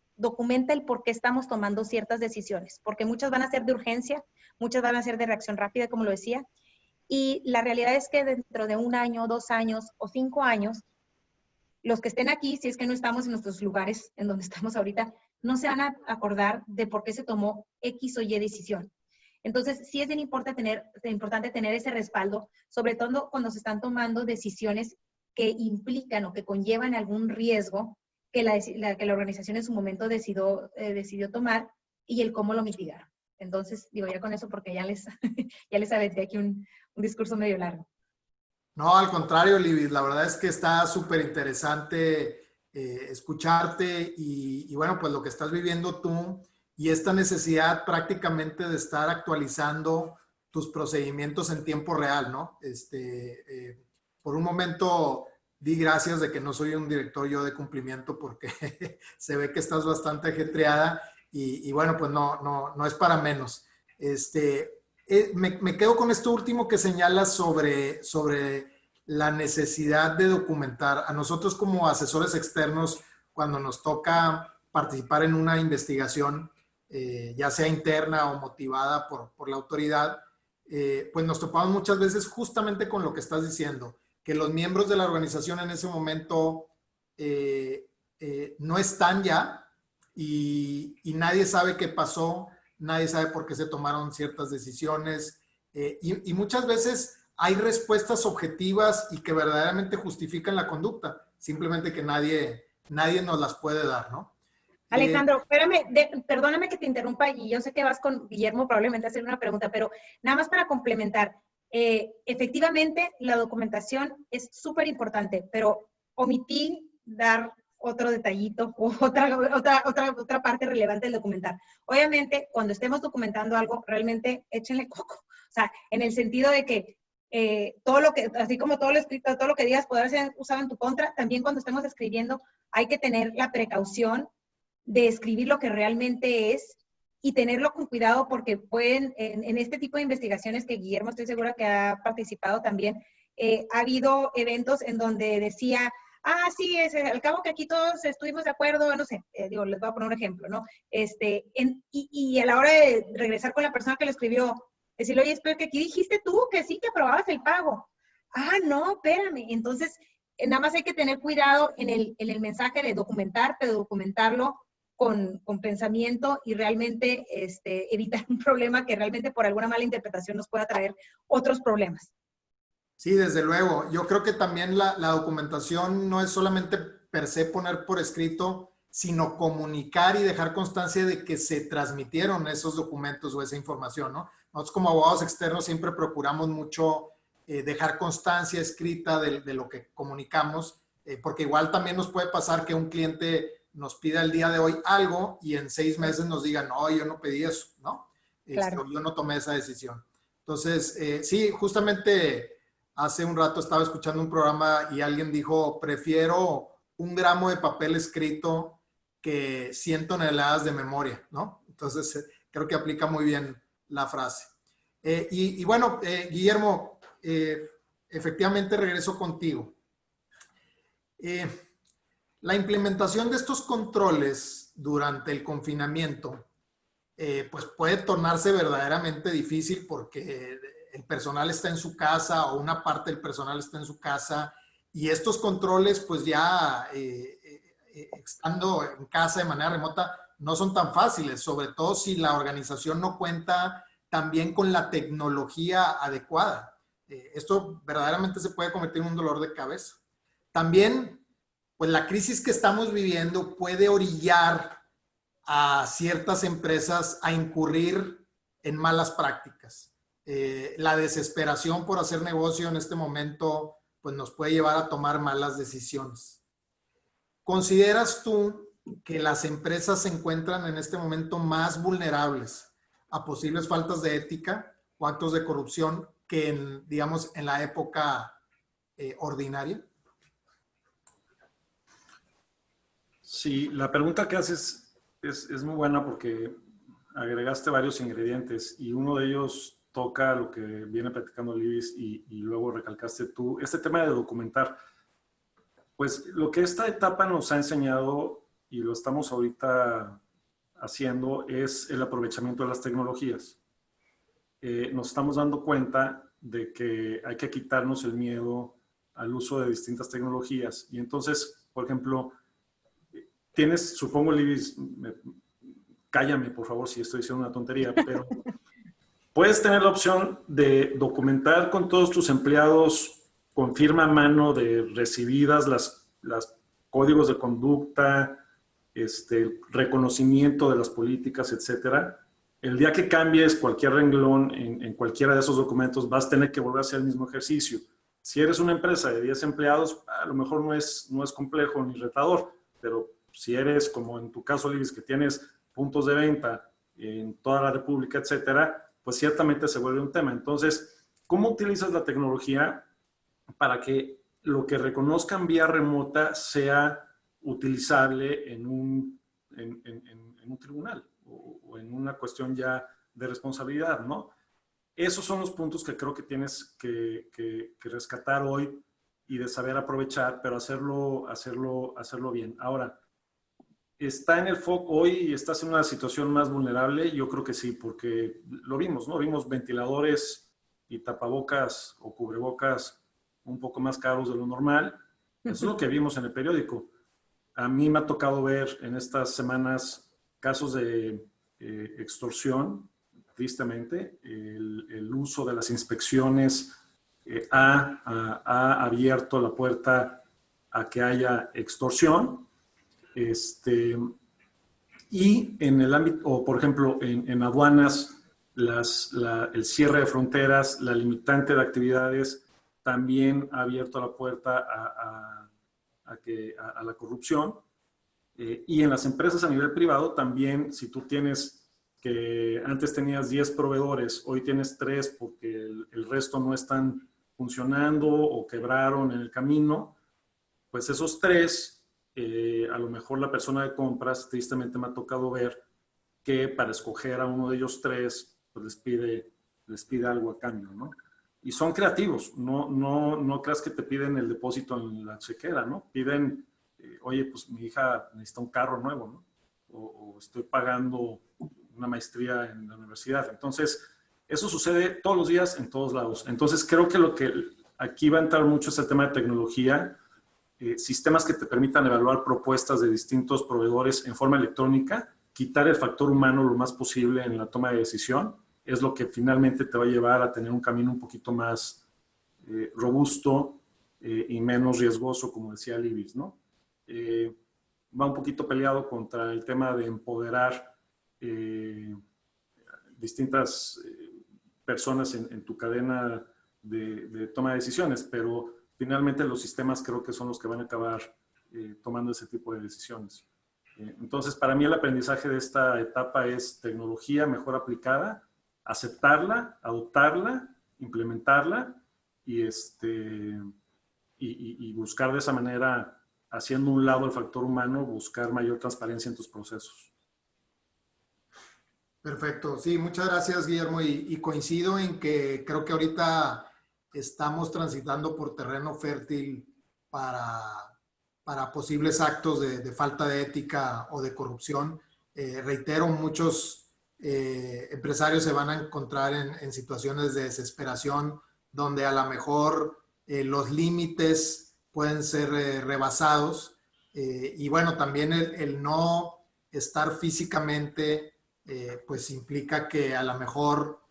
el por qué estamos tomando ciertas decisiones, porque muchas van a ser de urgencia, muchas van a ser de reacción rápida, como lo decía, y la realidad es que dentro de 1 año, 2 años o 5 años, los que estén aquí, si es que no estamos en nuestros lugares en donde estamos ahorita, no se van a acordar de por qué se tomó X o Y decisión. Entonces, sí es bien importante tener ese respaldo, sobre todo cuando se están tomando decisiones que implican o que conllevan algún riesgo que la organización en su momento decidió tomar y el cómo lo mitigaron. Entonces, digo ya con eso porque ya les aventé aquí un discurso medio largo. No, al contrario, Libby, la verdad es que está súper interesante escucharte y bueno, pues lo que estás viviendo tú y esta necesidad prácticamente de estar actualizando tus procedimientos en tiempo real, ¿no? Por un momento di gracias de que no soy un director yo de cumplimiento porque se ve que estás bastante ajetreada y bueno, pues no es para menos. Me quedo con esto último que señalas sobre la necesidad de documentar. A nosotros como asesores externos, cuando nos toca participar en una investigación, ya sea interna o motivada por la autoridad, pues nos topamos muchas veces justamente con lo que estás diciendo, que los miembros de la organización en ese momento no están ya y nadie sabe qué pasó, nadie sabe por qué se tomaron ciertas decisiones y muchas veces hay respuestas objetivas y que verdaderamente justifican la conducta, simplemente que nadie nos las puede dar, ¿no? Alejandro, espérame, perdóname que te interrumpa y yo sé que vas con Guillermo probablemente a hacer una pregunta, pero nada más para complementar. Efectivamente, la documentación es súper importante, pero omití dar otro detallito o otra parte relevante del documentar. Obviamente, cuando estemos documentando algo, realmente échenle coco. O sea, en el sentido de que todo lo que, así como todo lo escrito, todo lo que digas puede ser usado en tu contra, también cuando estemos escribiendo hay que tener la precaución de escribir lo que realmente es y tenerlo con cuidado porque pueden, en este tipo de investigaciones que Guillermo estoy segura que ha participado también, ha habido eventos en donde decía, sí, al cabo que aquí todos estuvimos de acuerdo, no sé, digo, les voy a poner un ejemplo, ¿no? Y a la hora de regresar con la persona que lo escribió, decirle, oye, espero que aquí dijiste tú que sí, que aprobabas el pago. No, espérame. Entonces, nada más hay que tener cuidado en el mensaje de documentarte, de documentarlo con pensamiento y realmente evitar un problema que realmente por alguna mala interpretación nos pueda traer otros problemas. Sí, desde luego. Yo creo que también la documentación no es solamente per se poner por escrito, sino comunicar y dejar constancia de que se transmitieron esos documentos o esa información, ¿no? Nosotros como abogados externos siempre procuramos mucho dejar constancia escrita de lo que comunicamos, porque igual también nos puede pasar que un cliente nos pida el día de hoy algo y en 6 meses nos diga, no, yo no pedí eso, ¿no? Claro. Yo no tomé esa decisión. Entonces, sí, justamente hace un rato estaba escuchando un programa y alguien dijo, prefiero 1 gramo de papel escrito que 100 toneladas de memoria, ¿no? Entonces, creo que aplica muy bien la frase. Y bueno, Guillermo, efectivamente regreso contigo. La implementación de estos controles durante el confinamiento, pues puede tornarse verdaderamente difícil porque el personal está en su casa o una parte del personal está en su casa y estos controles, pues ya estando en casa de manera remota, no son tan fáciles, sobre todo si la organización no cuenta también con la tecnología adecuada. Esto verdaderamente se puede convertir en un dolor de cabeza. También, pues la crisis que estamos viviendo puede orillar a ciertas empresas a incurrir en malas prácticas. La desesperación por hacer negocio en este momento pues nos puede llevar a tomar malas decisiones. ¿Consideras tú que las empresas se encuentran en este momento más vulnerables a posibles faltas de ética o actos de corrupción que en, digamos, en la época ordinaria? Sí, la pregunta que haces es muy buena porque agregaste varios ingredientes y uno de ellos toca lo que viene platicando Libis y luego recalcaste tú, este tema de documentar. Pues lo que esta etapa nos ha enseñado y lo estamos ahorita haciendo es el aprovechamiento de las tecnologías. Nos estamos dando cuenta de que hay que quitarnos el miedo al uso de distintas tecnologías y entonces, por ejemplo, tienes, supongo, Libis, cállame por favor si estoy diciendo una tontería, pero puedes tener la opción de documentar con todos tus empleados con firma a mano de recibidas las códigos de conducta, reconocimiento de las políticas, etcétera. El día que cambies cualquier renglón en cualquiera de esos documentos, vas a tener que volver a hacer el mismo ejercicio. Si eres una empresa de 10 empleados, a lo mejor no es complejo ni retador, pero si eres, como en tu caso, Libis, que tienes puntos de venta en toda la República, etcétera, pues ciertamente se vuelve un tema. Entonces, ¿cómo utilizas la tecnología para que lo que reconozcan vía remota sea utilizable en un tribunal o en una cuestión ya de responsabilidad, ¿no? Esos son los puntos que creo que tienes que rescatar hoy y de saber aprovechar, pero hacerlo bien. Ahora, ¿está en el foco hoy y estás en una situación más vulnerable? Yo creo que sí, porque lo vimos, ¿no? Vimos ventiladores y tapabocas o cubrebocas un poco más caros de lo normal. Eso es lo que vimos en el periódico. A mí me ha tocado ver en estas semanas casos de extorsión, tristemente. El uso de las inspecciones ha abierto la puerta a que haya extorsión. Y en el ámbito, o por ejemplo, en aduanas, el cierre de fronteras, la limitante de actividades, también ha abierto la puerta a la corrupción. Y en las empresas a nivel privado también, si tú tienes que antes tenías 10 proveedores, hoy tienes 3 porque el resto no están funcionando o quebraron en el camino, pues esos 3, a lo mejor la persona de compras, tristemente me ha tocado ver que para escoger a uno de ellos 3, pues les pide algo a cambio, ¿no? Y son creativos, no creas que te piden el depósito en la chequera, ¿no? Piden, oye, pues mi hija necesita un carro nuevo, ¿no? O estoy pagando una maestría en la universidad. Entonces, eso sucede todos los días en todos lados. Entonces, creo que lo que aquí va a entrar mucho es el tema de tecnología, sistemas que te permitan evaluar propuestas de distintos proveedores en forma electrónica, quitar el factor humano lo más posible en la toma de decisión, es lo que finalmente te va a llevar a tener un camino un poquito más robusto y menos riesgoso, como decía Libis, ¿no? Va un poquito peleado contra el tema de empoderar distintas personas en tu cadena de toma de decisiones, pero finalmente los sistemas creo que son los que van a acabar tomando ese tipo de decisiones. Entonces, para mí el aprendizaje de esta etapa es tecnología mejor aplicada, aceptarla, adoptarla, implementarla y buscar de esa manera, haciendo un lado el factor humano, buscar mayor transparencia en tus procesos. Perfecto. Sí, muchas gracias, Guillermo. Y coincido en que creo que ahorita estamos transitando por terreno fértil para posibles actos de falta de ética o de corrupción. Reitero, muchos empresarios se van a encontrar en situaciones de desesperación donde a lo mejor los límites pueden ser rebasados. Y bueno, también el no estar físicamente pues implica que a lo mejor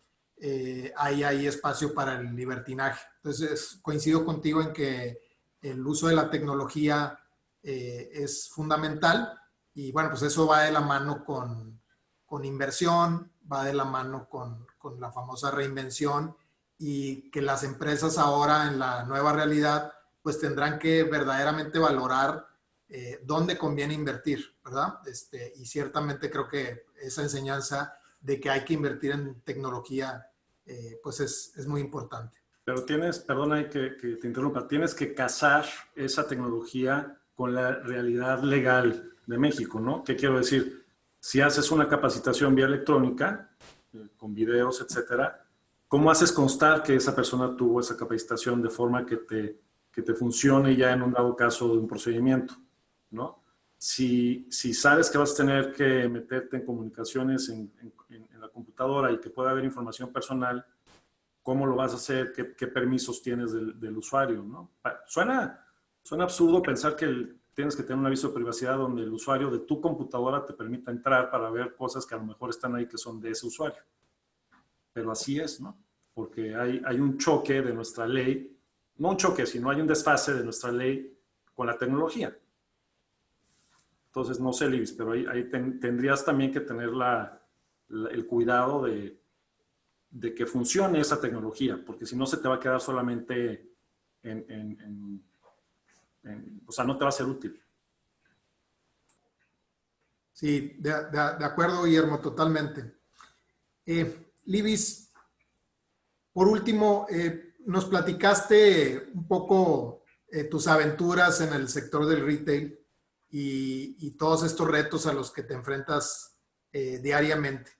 hay espacio para el libertinaje. Entonces, coincido contigo en que el uso de la tecnología es fundamental y bueno, pues eso va de la mano con inversión, va de la mano con la famosa reinvención y que las empresas ahora en la nueva realidad pues tendrán que verdaderamente valorar dónde conviene invertir, ¿verdad? Y ciertamente creo que esa enseñanza de que hay que invertir en tecnología, pues es muy importante. Pero perdona que te interrumpa, tienes que casar esa tecnología con la realidad legal de México, ¿no? ¿Qué quiero decir? Si haces una capacitación vía electrónica, con videos, etcétera, ¿cómo haces constar que esa persona tuvo esa capacitación de forma que te funcione ya en un dado caso de un procedimiento, ¿no? Si sabes que vas a tener que meterte en comunicaciones en la computadora y que pueda haber información personal, ¿cómo lo vas a hacer? ¿Qué permisos tienes del usuario, ¿no? Suena absurdo pensar que tienes que tener un aviso de privacidad donde el usuario de tu computadora te permita entrar para ver cosas que a lo mejor están ahí que son de ese usuario. Pero así es, ¿no? Porque hay un choque de nuestra ley, no un choque, sino hay un desfase de nuestra ley con la tecnología. Entonces, no sé, Libis, pero ahí tendrías también que tener el cuidado de que funcione esa tecnología, porque si no se te va a quedar solamente o sea, no te va a ser útil. Sí, de acuerdo, Guillermo, totalmente. Libis, por último, nos platicaste un poco tus aventuras en el sector del retail y todos estos retos a los que te enfrentas diariamente.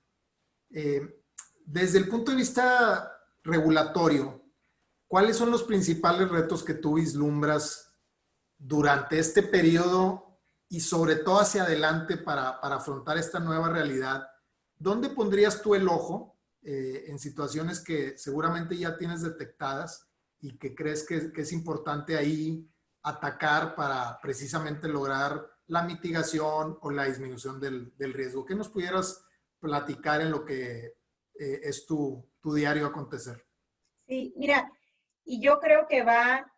Desde el punto de vista regulatorio, ¿cuáles son los principales retos que tú vislumbras durante este periodo y sobre todo hacia adelante para afrontar esta nueva realidad? ¿Dónde pondrías tú el ojo en situaciones que seguramente ya tienes detectadas y que crees que es importante ahí atacar para precisamente lograr la mitigación o la disminución del riesgo. ¿Qué nos pudieras platicar en lo que es tu diario acontecer? Sí, mira, y yo creo que va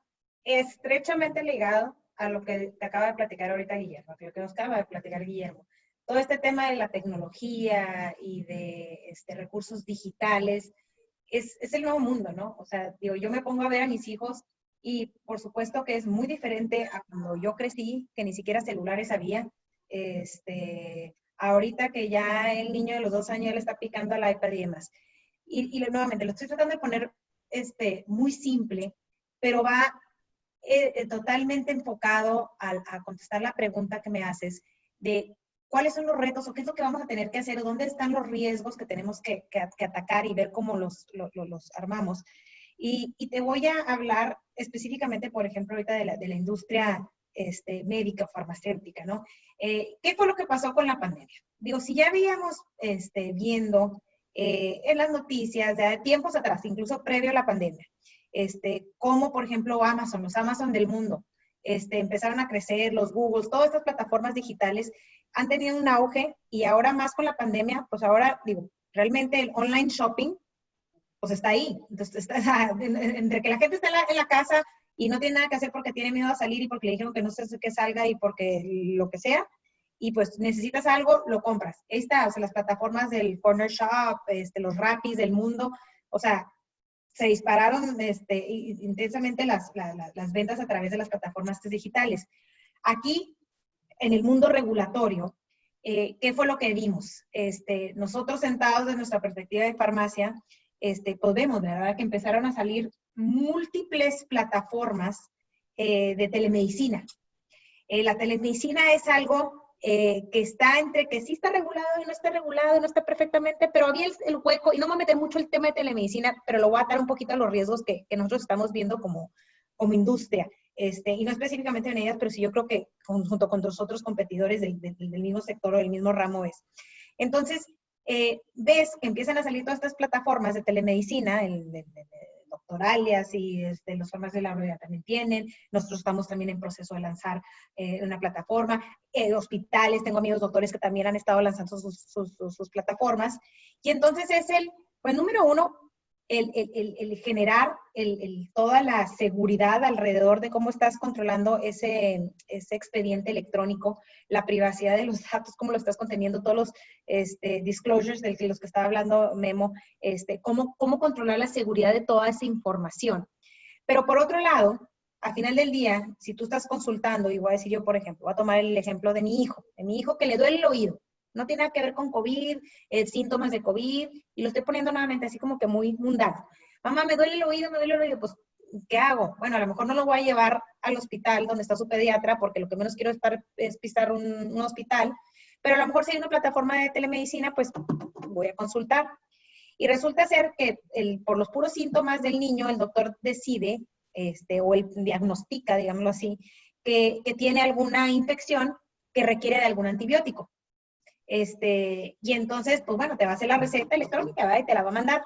estrechamente ligado a lo que te acaba de platicar ahorita Guillermo, a lo que nos acaba de platicar Guillermo. Todo este tema de la tecnología y de recursos digitales es el nuevo mundo, ¿no? O sea, digo, yo me pongo a ver a mis hijos y por supuesto que es muy diferente a cuando yo crecí, que ni siquiera celulares había. Ahorita que ya el niño de los 2 años ya le está picando al iPad y demás. Y nuevamente, lo estoy tratando de poner muy simple, pero va totalmente enfocado a contestar la pregunta que me haces de cuáles son los retos o qué es lo que vamos a tener que hacer o dónde están los riesgos que tenemos que atacar y ver cómo los armamos. Y te voy a hablar específicamente, por ejemplo, ahorita de la industria médica o farmacéutica, ¿no? ¿Qué fue lo que pasó con la pandemia? Digo, si ya veíamos viendo en las noticias de tiempos atrás, incluso previo a la pandemia, como por ejemplo Amazon, los Amazon del mundo, empezaron a crecer, los Google, todas estas plataformas digitales han tenido un auge y ahora más con la pandemia, pues ahora digo, realmente el online shopping, pues está ahí. Entonces, entre que la gente está en la casa y no tiene nada que hacer porque tiene miedo a salir y porque le dijeron que no sé qué salga y porque lo que sea, y pues necesitas algo, lo compras. Ahí está, o sea, las plataformas del Corner Shop, los Rappis del mundo, o sea, se dispararon intensamente las ventas a través de las plataformas digitales. Aquí, en el mundo regulatorio, ¿qué fue lo que vimos? Nosotros sentados de nuestra perspectiva de farmacia, pues vemos, ¿verdad?, que empezaron a salir múltiples plataformas de telemedicina. La telemedicina es algo que está entre que sí está regulado y no está regulado, no está perfectamente, pero había el hueco, y no me voy a meter mucho el tema de telemedicina, pero lo voy a atar un poquito a los riesgos que nosotros estamos viendo como industria, y no específicamente en ellas, pero sí yo creo que junto con los otros competidores del mismo sector o del mismo ramo es. Entonces, ves que empiezan a salir todas estas plataformas de telemedicina, el Doctoralias y los farmacias de la Aurora también tienen. Nosotros estamos también en proceso de lanzar una plataforma. Hospitales, tengo amigos doctores que también han estado lanzando sus plataformas. Y entonces es pues número uno, el generar toda la seguridad alrededor de cómo estás controlando ese expediente electrónico, la privacidad de los datos, cómo lo estás conteniendo, todos los disclosures de los que estaba hablando Memo, cómo controlar la seguridad de toda esa información. Pero por otro lado, al final del día, si tú estás consultando, y voy a decir yo, por ejemplo, voy a tomar el ejemplo de mi hijo que le duele el oído. No tiene nada que ver con COVID, síntomas de COVID, y lo estoy poniendo nuevamente así como que muy mundano. Mamá, me duele el oído, pues, ¿qué hago? Bueno, a lo mejor no lo voy a llevar al hospital donde está su pediatra, porque lo que menos quiero es pisar un hospital, pero a lo mejor si hay una plataforma de telemedicina, pues voy a consultar. Y resulta ser que por los puros síntomas del niño, el doctor decide, o él diagnostica, digámoslo así, que tiene alguna infección que requiere de algún antibiótico. Y entonces, pues bueno, te va a hacer la receta electrónica, ¿verdad? Y te la va a mandar.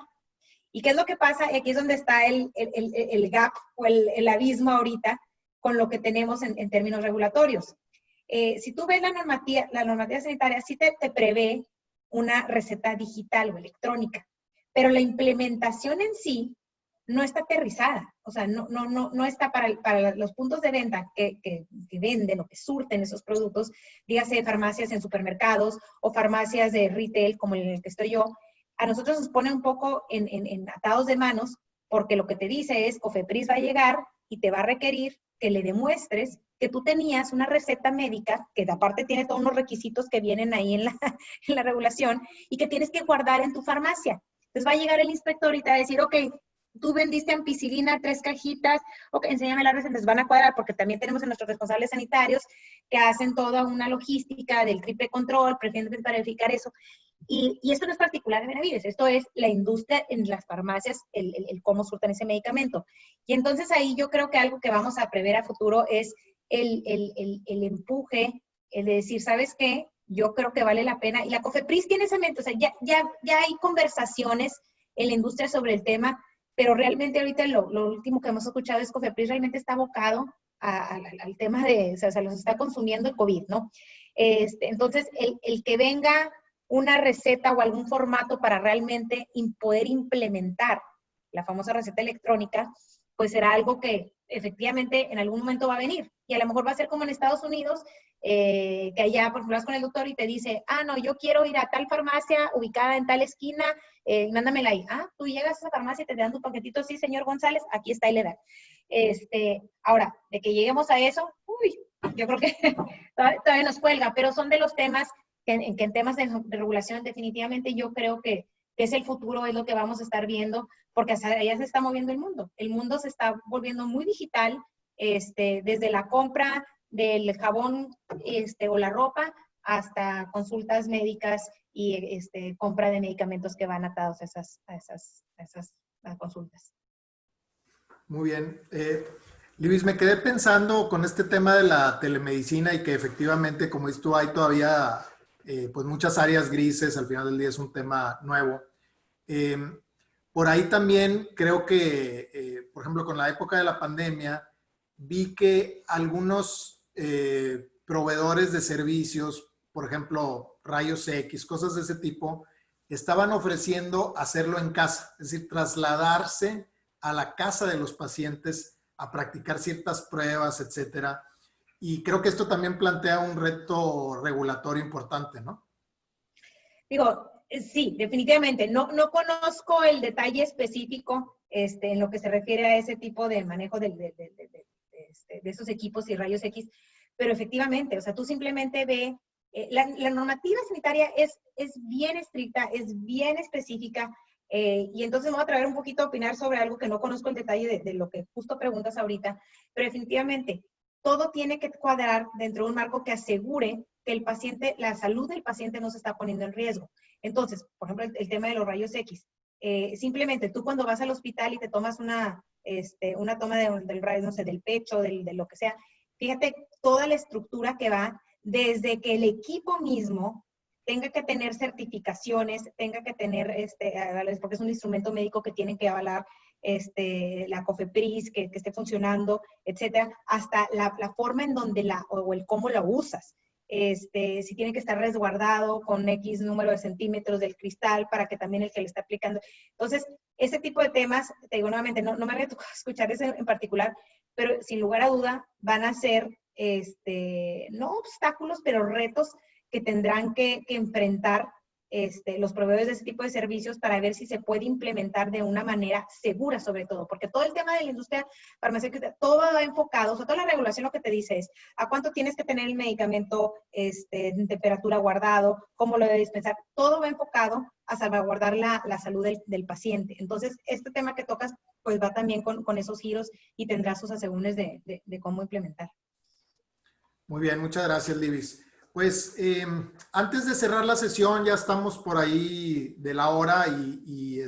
¿Y qué es lo que pasa? Y aquí es donde está el gap o el abismo ahorita con lo que tenemos en términos regulatorios. Si tú ves la normativa sanitaria, sí te prevé una receta digital o electrónica, pero la implementación en sí no está aterrizada. O sea, no está para los puntos de venta que venden o que surten esos productos, dígase farmacias en supermercados o farmacias de retail como en el que estoy yo. A nosotros nos pone un poco en atados de manos, porque lo que te dice es, COFEPRIS va a llegar y te va a requerir que le demuestres que tú tenías una receta médica, que aparte tiene todos los requisitos que vienen ahí en la regulación, y que tienes que guardar en tu farmacia. Entonces va a llegar el inspector y te va a decir, ok, tú vendiste ampicilina 3 cajitas, ok, enséñame las recetas, van a cuadrar, porque también tenemos a nuestros responsables sanitarios que hacen toda una logística del triple control, prefieren verificar eso. Y esto no es particular de Benavides, esto es la industria en las farmacias, el cómo surten ese medicamento. Y entonces ahí yo creo que algo que vamos a prever a futuro es el empuje, el de decir, ¿sabes qué? Yo creo que vale la pena. Y la COFEPRIS tiene esa mente, o sea, ya hay conversaciones en la industria sobre el tema, pero realmente ahorita lo último que hemos escuchado es que COFEPRIS realmente está abocado al tema de, o sea, se los está consumiendo el COVID, ¿no? Entonces, el que venga una receta o algún formato para realmente poder implementar la famosa receta electrónica, pues será algo que efectivamente en algún momento va a venir. Y a lo mejor va a ser como en Estados Unidos, que allá, por ejemplo, vas con el doctor y te dice, no, yo quiero ir a tal farmacia ubicada en tal esquina, mándamela ahí. Tú llegas a esa farmacia y te dan tu paquetito, sí, señor González, aquí está y le dan. Ahora, de que lleguemos a eso, yo creo que todavía nos cuelga, pero son de los temas que en temas de regulación definitivamente yo creo que es el futuro, es lo que vamos a estar viendo, porque hacia allá se está moviendo el mundo. El mundo se está volviendo muy digital, desde la compra del jabón o la ropa hasta consultas médicas y compra de medicamentos que van atados a esas consultas. Muy bien. Luis, me quedé pensando con este tema de la telemedicina y que efectivamente, como dices tú, hay todavía pues muchas áreas grises, al final del día es un tema nuevo. Por ahí también creo que, por ejemplo, con la época de la pandemia, vi que algunos proveedores de servicios, por ejemplo, rayos X, cosas de ese tipo, estaban ofreciendo hacerlo en casa, es decir, trasladarse a la casa de los pacientes a practicar ciertas pruebas, etcétera. Y creo que esto también plantea un reto regulatorio importante, ¿no? Digo, sí, definitivamente. No conozco el detalle específico en lo que se refiere a ese tipo de manejo de esos equipos y rayos X, pero efectivamente, o sea, tú simplemente ve, la normativa sanitaria es bien estricta, es bien específica, y entonces me voy a atrever un poquito a opinar sobre algo que no conozco en detalle de lo que justo preguntas ahorita, pero definitivamente todo tiene que cuadrar dentro de un marco que asegure que el paciente, la salud del paciente no se está poniendo en riesgo. Entonces, por ejemplo, el tema de los rayos X. Simplemente tú cuando vas al hospital y te tomas una toma del rayo, no sé, del pecho, de lo que sea, fíjate toda la estructura que va desde que el equipo mismo tenga que tener certificaciones, tenga que tener, porque es un instrumento médico que tienen que avalar la COFEPRIS, que esté funcionando, etcétera, hasta la forma en donde o el cómo lo usas. Si tiene que estar resguardado con X número de centímetros del cristal para que también el que le está aplicando. Entonces, ese tipo de temas, te digo nuevamente, no me había tocado escuchar ese en particular, pero sin lugar a duda van a ser, no obstáculos, pero retos que tendrán que enfrentar los proveedores de ese tipo de servicios para ver si se puede implementar de una manera segura, sobre todo, porque todo el tema de la industria farmacéutica, todo va enfocado, o sea, toda la regulación lo que te dice es a cuánto tienes que tener el medicamento en temperatura guardado, cómo lo debe dispensar, todo va enfocado a salvaguardar la salud del paciente. Entonces, este tema que tocas, pues va también con esos giros y tendrá sus asegúnes de cómo implementar. Muy bien, muchas gracias, Libis. Pues antes de cerrar la sesión, ya estamos por ahí de la hora y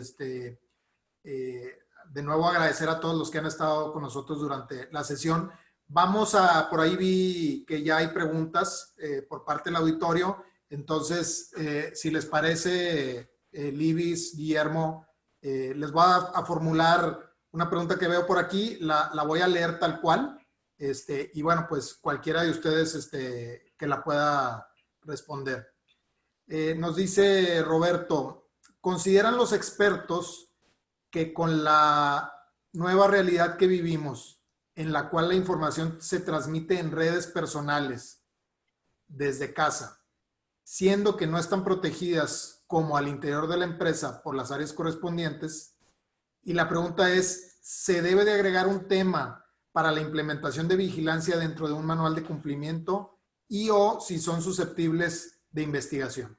de nuevo agradecer a todos los que han estado con nosotros durante la sesión. Por ahí vi que ya hay preguntas por parte del auditorio. Entonces, si les parece, Libis, Guillermo, les voy a formular una pregunta que veo por aquí, la voy a leer tal cual. Y bueno, pues cualquiera de ustedes que la pueda responder. Nos dice Roberto, ¿consideran los expertos que con la nueva realidad que vivimos, en la cual la información se transmite en redes personales desde casa, siendo que no están protegidas como al interior de la empresa por las áreas correspondientes? Y la pregunta es, ¿se debe de agregar un tema para la implementación de vigilancia dentro de un manual de cumplimiento y o si son susceptibles de investigación?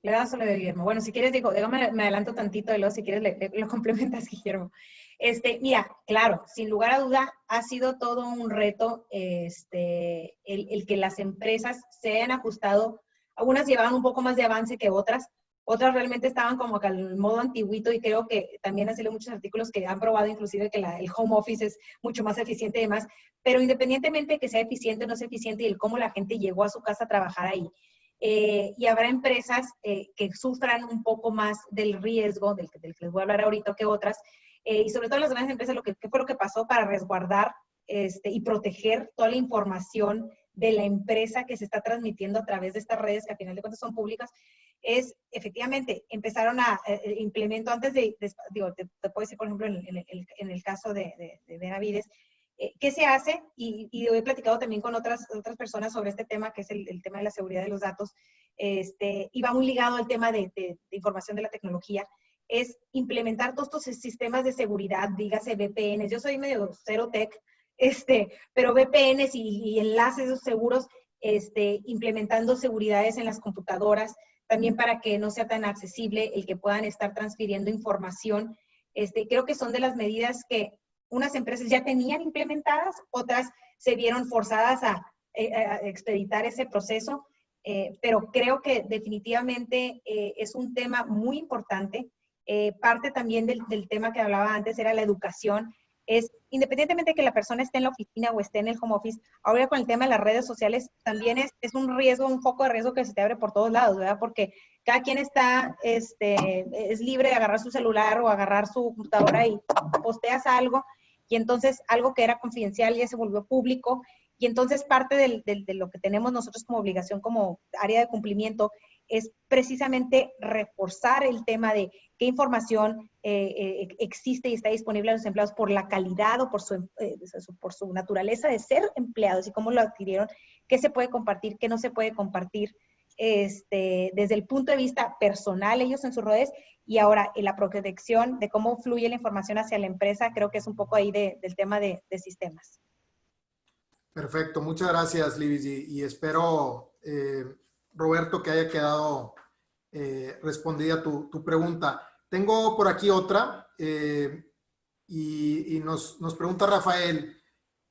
Le das a lo de Guillermo. Bueno, si quieres, déjame, me adelanto tantito y luego si quieres lo complementas, Guillermo. Mira, claro, sin lugar a duda ha sido todo un reto el que las empresas se hayan ajustado. Algunas llevaban un poco más de avance que otras realmente estaban como que al modo antiguito y creo que también han salido muchos artículos que han probado inclusive que el home office es mucho más eficiente y demás, pero independientemente de que sea eficiente o no sea eficiente y el cómo la gente llegó a su casa a trabajar ahí, y habrá empresas que sufran un poco más del riesgo, del que les voy a hablar ahorita, que otras, y sobre todo las grandes empresas, ¿qué fue lo que pasó para resguardar y proteger toda la información de la empresa que se está transmitiendo a través de estas redes, que a final de cuentas son públicas? Es, efectivamente, empezaron a implementar, antes digo, te puedo decir, por ejemplo, en el caso de Benavides, ¿qué se hace? Y he platicado también con otras personas sobre este tema, que es el tema de la seguridad de los datos, y va muy ligado al tema de información de la tecnología, es implementar todos estos sistemas de seguridad, dígase VPNs. Yo soy medio cero tech, pero VPNs y enlaces seguros, implementando seguridades en las computadoras, también para que no sea tan accesible el que puedan estar transfiriendo información. Creo que son de las medidas que unas empresas ya tenían implementadas, otras se vieron forzadas a expeditar ese proceso, pero creo que definitivamente es un tema muy importante. Parte también del tema que hablaba antes era la educación. Es, independientemente de que la persona esté en la oficina o esté en el home office, ahora con el tema de las redes sociales también es un riesgo, un foco de riesgo que se te abre por todos lados, ¿verdad? Porque cada quien es libre de agarrar su celular o agarrar su computadora y posteas algo, y entonces algo que era confidencial ya se volvió público, y entonces parte de lo que tenemos nosotros como obligación, como área de cumplimiento, es precisamente reforzar el tema de qué información existe y está disponible a los empleados por la calidad o por su naturaleza de ser empleados y cómo lo adquirieron, qué se puede compartir, qué no se puede compartir, desde el punto de vista personal, ellos en sus redes, y ahora en la protección de cómo fluye la información hacia la empresa. Creo que es un poco ahí del tema de sistemas. Perfecto, muchas gracias, Libis, y espero, Roberto, que haya quedado respondida tu pregunta. Tengo por aquí otra, y nos pregunta Rafael,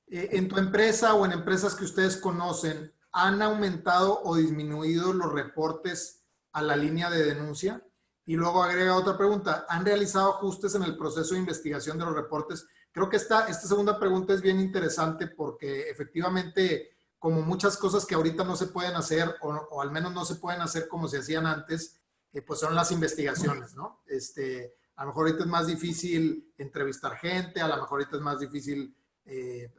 ¿en tu empresa o en empresas que ustedes conocen, han aumentado o disminuido los reportes a la línea de denuncia? Y luego agrega otra pregunta, ¿han realizado ajustes en el proceso de investigación de los reportes? Creo que esta segunda pregunta es bien interesante porque efectivamente, como muchas cosas que ahorita no se pueden hacer, o al menos no se pueden hacer como se hacían antes, pues son las investigaciones, ¿no? A lo mejor ahorita es más difícil entrevistar gente, a lo mejor ahorita es más difícil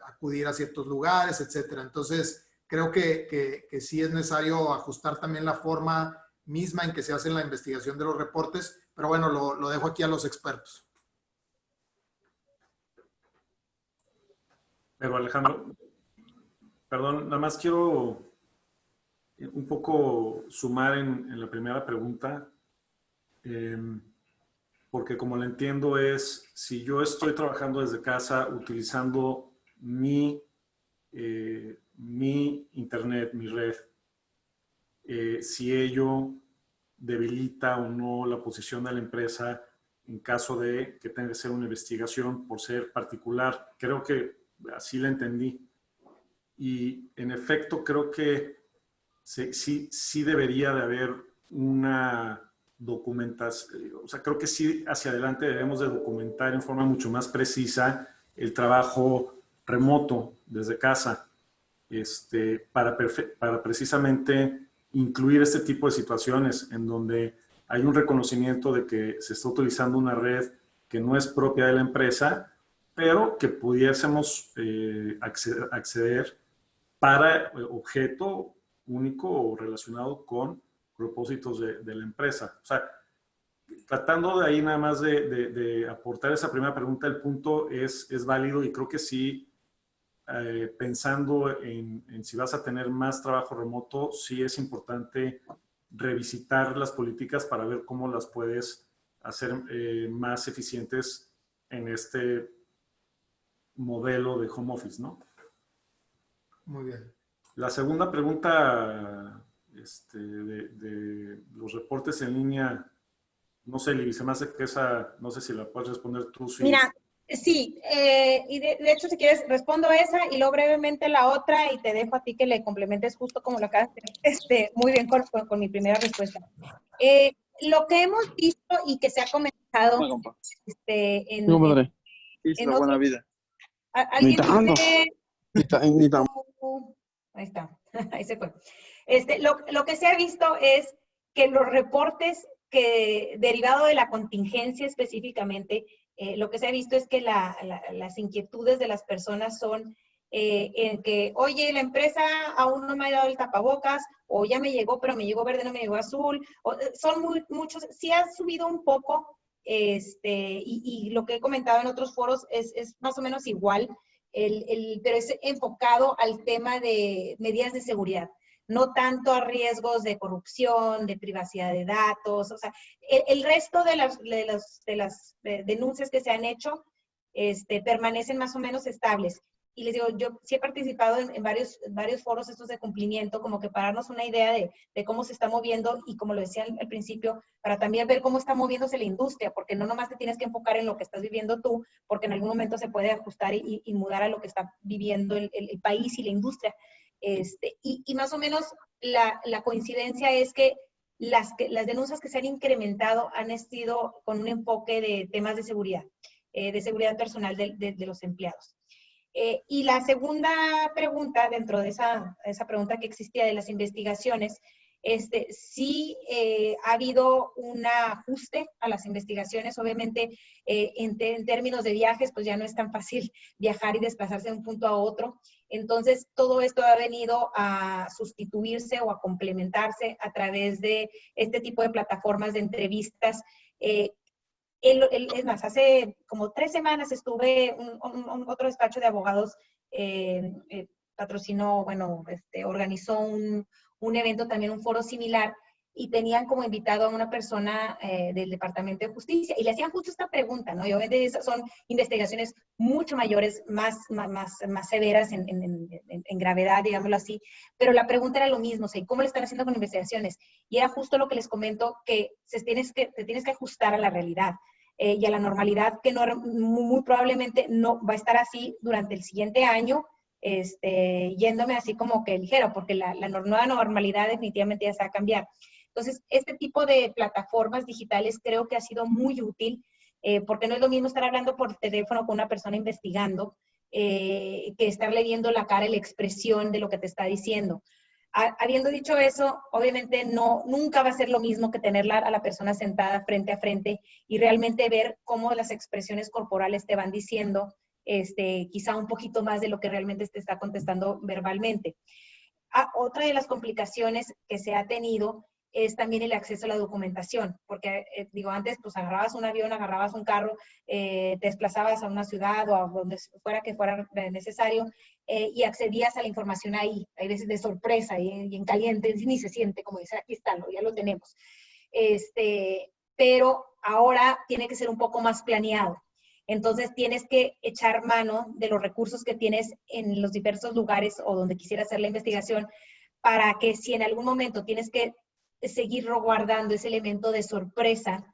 acudir a ciertos lugares, etcétera. Entonces, creo que sí es necesario ajustar también la forma misma en que se hace la investigación de los reportes, pero bueno, lo dejo aquí a los expertos. Pero Alejandro, perdón, nada más quiero un poco sumar en la primera pregunta, porque como lo entiendo es, si yo estoy trabajando desde casa utilizando mi internet, mi red, si ello debilita o no la posición de la empresa en caso de que tenga que ser una investigación por ser particular. Creo que así la entendí. Y en efecto creo que sí debería de haber una documentación. O sea, creo que sí hacia adelante debemos de documentar en forma mucho más precisa el trabajo remoto desde casa, para precisamente incluir este tipo de situaciones en donde hay un reconocimiento de que se está utilizando una red que no es propia de la empresa, pero que pudiésemos acceder para objeto único o relacionado con propósitos de la empresa. O sea, tratando de ahí nada más de aportar esa primera pregunta, el punto es válido y creo que sí, pensando en si vas a tener más trabajo remoto, sí es importante revisitar las políticas para ver cómo las puedes hacer más eficientes en este modelo de home office, ¿no? Muy bien. La segunda pregunta de los reportes en línea, no sé, Libby, se me hace que esa, no sé si la puedes responder tú. Sí. Mira, sí, y de hecho, si quieres, respondo esa y luego brevemente la otra y te dejo a ti que le complementes justo como lo acabas de hacer, muy bien con mi primera respuesta. Lo que hemos visto y que se ha comentado en la buena vida. ¿Alguien tiene? Ahí está, ahí se fue. Lo que se ha visto es que los reportes que derivado de la contingencia específicamente, lo que se ha visto es que las inquietudes de las personas son en que, oye, la empresa aún no me ha dado el tapabocas, o ya me llegó, pero me llegó verde, no me llegó azul. Son muchos, sí ha subido un poco, y lo que he comentado en otros foros es más o menos igual, pero es enfocado al tema de medidas de seguridad, no tanto a riesgos de corrupción, de privacidad de datos. O sea, el resto de las denuncias que se han hecho permanecen más o menos estables. Y les digo, yo sí he participado en varios foros estos de cumplimiento, como que para darnos una idea de cómo se está moviendo, y como lo decía al principio, para también ver cómo está moviéndose la industria, porque no nomás te tienes que enfocar en lo que estás viviendo tú, porque en algún momento se puede ajustar y mudar a lo que está viviendo el país y la industria. Y más o menos la coincidencia es que las denuncias que se han incrementado han sido con un enfoque de temas de seguridad personal de los empleados. Y la segunda pregunta, dentro de esa pregunta que existía de las investigaciones, sí ha habido un ajuste a las investigaciones. Obviamente, en términos de viajes, pues ya no es tan fácil viajar y desplazarse de un punto a otro. Entonces, todo esto ha venido a sustituirse o a complementarse a través de este tipo de plataformas de entrevistas. Es más, hace como 3 semanas estuve, otro despacho de abogados patrocinó, organizó un evento, también un foro similar, y tenían como invitado a una persona del Departamento de Justicia, y le hacían justo esta pregunta, ¿no? Y obviamente esas son investigaciones mucho mayores, más severas en gravedad, digámoslo así, pero la pregunta era lo mismo, o sea, ¿cómo le están haciendo con investigaciones? Y era justo lo que les comento, que te tienes que ajustar a la realidad. Y a la normalidad, que no, muy probablemente no va a estar así durante el siguiente año, yéndome así como que ligero, porque la nueva normalidad definitivamente ya se va a cambiar. Entonces, este tipo de plataformas digitales creo que ha sido muy útil, porque no es lo mismo estar hablando por teléfono con una persona investigando, que estarle viendo la cara y la expresión de lo que te está diciendo. Habiendo dicho eso, obviamente nunca va a ser lo mismo que tenerla a la persona sentada frente a frente y realmente ver cómo las expresiones corporales te van diciendo quizá un poquito más de lo que realmente te está contestando verbalmente. Otra de las complicaciones que se ha tenido es también el acceso a la documentación, porque antes pues agarrabas un avión, agarrabas un carro, te desplazabas a una ciudad o a donde fuera que fuera necesario, y accedías a la información ahí, hay veces de sorpresa y en caliente, ni se siente, como dice, aquí está, ya lo tenemos. Pero ahora tiene que ser un poco más planeado. Entonces tienes que echar mano de los recursos que tienes en los diversos lugares o donde quisieras hacer la investigación, para que si en algún momento tienes que seguir guardando ese elemento de sorpresa,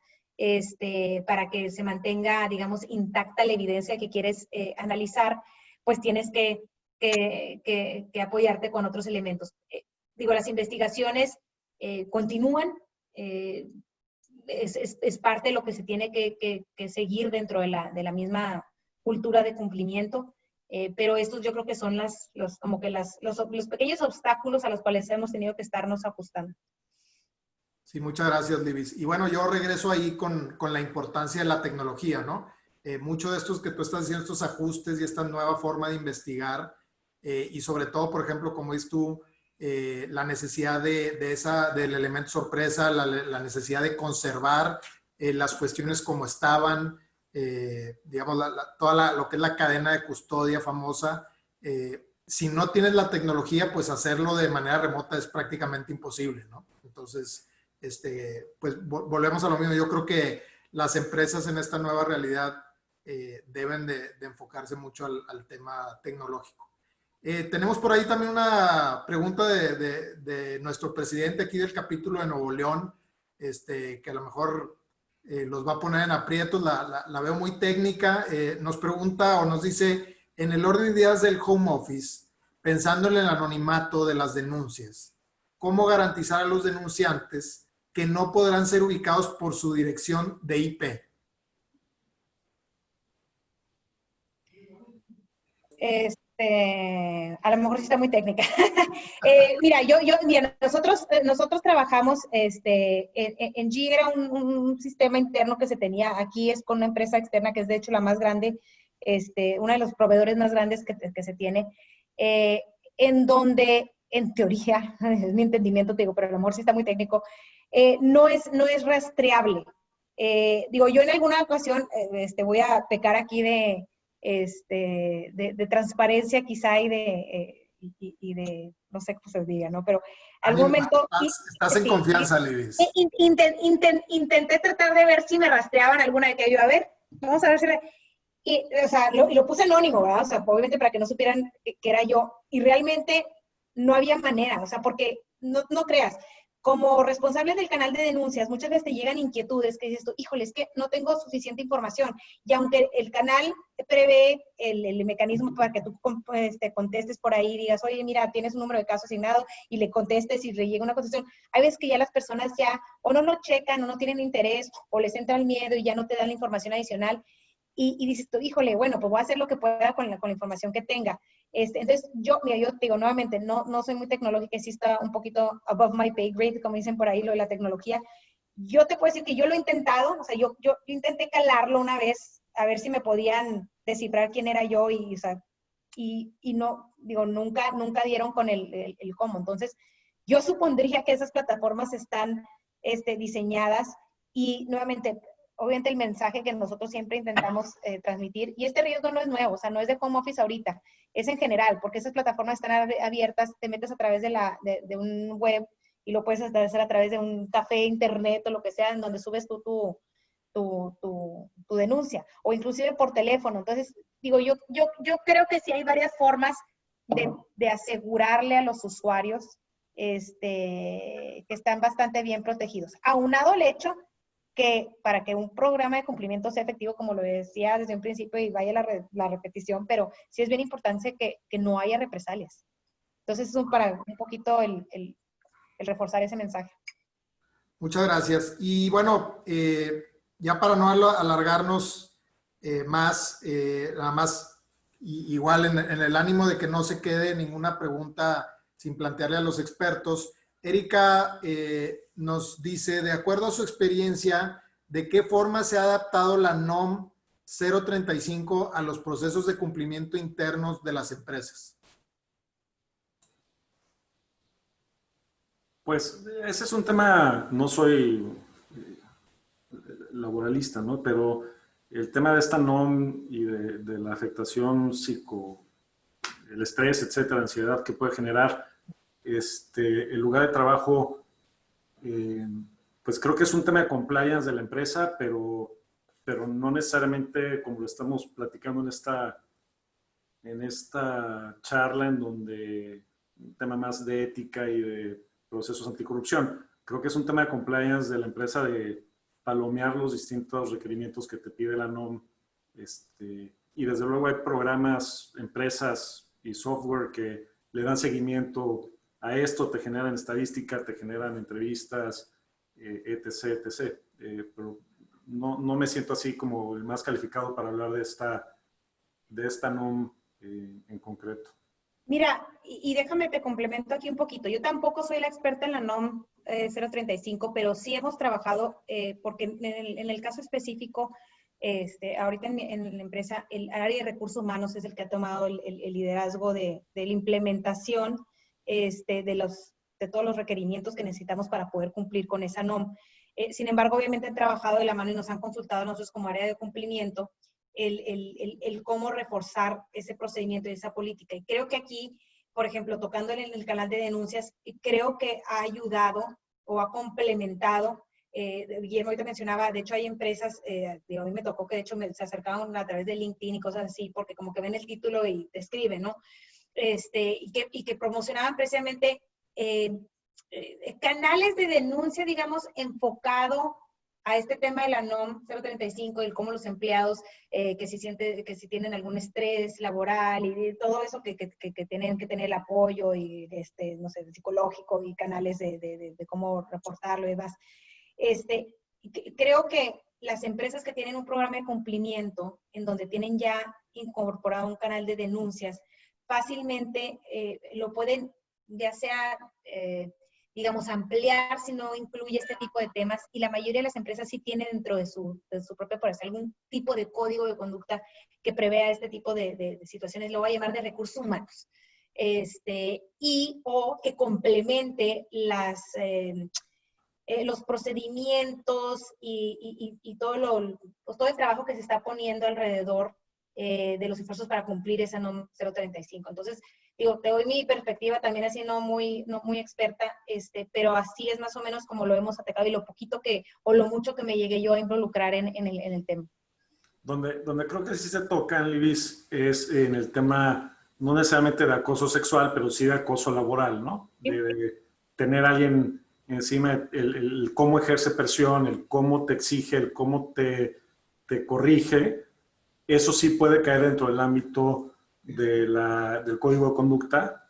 para que se mantenga, digamos, intacta la evidencia que quieres analizar, pues tienes que apoyarte con otros elementos. Las investigaciones continúan, es parte de lo que se tiene que seguir dentro de la misma cultura de cumplimiento, pero estos yo creo que son los pequeños obstáculos a los cuales hemos tenido que estarnos ajustando. Sí, muchas gracias, Libis. Y bueno, yo regreso ahí con la importancia de la tecnología, ¿no? Muchos de estos que tú estás diciendo, estos ajustes y esta nueva forma de investigar, y sobre todo, por ejemplo, como dices tú, la necesidad del elemento sorpresa, la necesidad de conservar las cuestiones como estaban, digamos, lo que es la cadena de custodia famosa. Si no tienes la tecnología, pues hacerlo de manera remota es prácticamente imposible, ¿no? Entonces, pues volvemos a lo mismo. Yo creo que las empresas en esta nueva realidad deben de enfocarse mucho al tema tecnológico. Tenemos por ahí también una pregunta de nuestro presidente aquí del capítulo de Nuevo León, que a lo mejor los va a poner en aprietos, la veo muy técnica. Nos pregunta o nos dice, en el orden de ideas del home office, pensando en el anonimato de las denuncias, ¿cómo garantizar a los denunciantes que no podrán ser ubicados por su dirección de IP? A lo mejor sí está muy técnica. Mira, mira, nosotros trabajamos, en G era un sistema interno que se tenía, aquí es con una empresa externa que es de hecho la más grande, uno de los proveedores más grandes que se tiene, en donde, en teoría, es mi entendimiento, te digo, pero a lo mejor sí está muy técnico, no es rastreable. Digo, yo en alguna ocasión, voy a pecar aquí de transparencia quizá y de, no sé cómo se diga, ¿no? Pero algún Ánimo, momento estás en confianza, Lidis. intenté tratar de ver si me rastreaban alguna de que yo, a ver, vamos a ver si y, o sea, lo puse anónimo, ¿verdad? O sea, obviamente para que no supieran que era yo. Y realmente no había manera, o sea, porque no creas, como responsable del canal de denuncias, muchas veces te llegan inquietudes que dices tú, híjole, es que no tengo suficiente información. Y aunque el canal prevé el mecanismo para que tú contestes por ahí, digas, oye, mira, tienes un número de caso asignado y le contestes y le llega una contestación, hay veces que ya las personas ya o no lo checan o no tienen interés o les entra el miedo y ya no te dan la información adicional. Y dices tú, híjole, bueno, pues voy a hacer lo que pueda con la información que tenga. Entonces, mira, yo te digo nuevamente, no soy muy tecnológica, sí está un poquito above my pay grade, como dicen por ahí, lo de la tecnología. Yo te puedo decir que yo lo he intentado, o sea, yo intenté calarlo una vez, a ver si me podían descifrar quién era yo y, o sea, y no, digo, nunca dieron con el cómo. Entonces, yo supondría que esas plataformas están diseñadas y nuevamente, obviamente el mensaje que nosotros siempre intentamos transmitir, y este riesgo no es nuevo, o sea, no es de home office ahorita, es en general, porque esas plataformas están abiertas, te metes a través de un web y lo puedes hacer a través de un café, internet o lo que sea, en donde subes tu denuncia, o inclusive por teléfono. Entonces, digo, yo creo que sí hay varias formas de asegurarle a los usuarios que están bastante bien protegidos. Aunado al hecho que para que un programa de cumplimiento sea efectivo, como lo decía desde un principio y vaya la repetición, pero sí es bien importante que no haya represalias. Entonces, eso es para un poquito el reforzar ese mensaje. Muchas gracias. Y bueno, ya para no alargarnos más, nada más, igual en el ánimo de que no se quede ninguna pregunta sin plantearle a los expertos, Erika nos dice, de acuerdo a su experiencia, ¿de qué forma se ha adaptado la NOM 035 a los procesos de cumplimiento internos de las empresas? Pues ese es un tema, no soy laboralista, ¿no? Pero el tema de esta NOM y de la afectación el estrés, etcétera, ansiedad que puede generar el lugar de trabajo, pues creo que es un tema de compliance de la empresa, pero no necesariamente como lo estamos platicando en esta charla, en donde un tema más de ética y de procesos anticorrupción. Creo que es un tema de compliance de la empresa, de palomear los distintos requerimientos que te pide la NOM. Y desde luego hay programas, empresas y software que le dan seguimiento a esto, te generan estadística, te generan entrevistas, etc., etc. Pero no me siento así como el más calificado para hablar de esta NOM en concreto. Mira, y déjame te complemento aquí un poquito. Yo tampoco soy la experta en la NOM 035, pero sí hemos trabajado, porque en el caso específico, ahorita en la empresa, el área de recursos humanos es el que ha tomado el liderazgo de la implementación de todos los requerimientos que necesitamos para poder cumplir con esa NOM. Sin embargo, obviamente han trabajado de la mano y nos han consultado a nosotros como área de cumplimiento el cómo reforzar ese procedimiento y esa política. Y creo que aquí, por ejemplo, tocando en el canal de denuncias, creo que ha ayudado o ha complementado. Guillermo ahorita mencionaba, de hecho hay empresas, a mí me tocó que de hecho se acercaban a través de LinkedIn y cosas así, porque como que ven el título y te escriben, ¿no? Y que promocionaban precisamente canales de denuncia, digamos, enfocado a este tema de la NOM 035 y cómo los empleados que si tienen algún estrés laboral y todo eso que tienen que tener el apoyo y no sé, psicológico y canales de cómo reportarlo y demás. Creo que las empresas que tienen un programa de cumplimiento en donde tienen ya incorporado un canal de denuncias fácilmente lo pueden, ya sea, digamos, ampliar si no incluye este tipo de temas, y la mayoría de las empresas sí tienen dentro de su propia policy algún tipo de código de conducta que prevea este tipo de situaciones, lo voy a llamar de recursos humanos, y o que complemente los procedimientos y todo el trabajo que se está poniendo alrededor de los esfuerzos para cumplir esa NOM 035. Entonces, digo, te doy mi perspectiva también así no muy experta, pero así es más o menos como lo hemos atacado y lo poquito o lo mucho que me llegué yo a involucrar en el tema. Donde creo que sí se toca, Libis, es en el tema, no necesariamente de acoso sexual, pero sí de acoso laboral, ¿no? De tener a alguien encima, el cómo ejerce presión, el cómo te exige, el cómo te corrige. Eso sí puede caer dentro del ámbito del código de conducta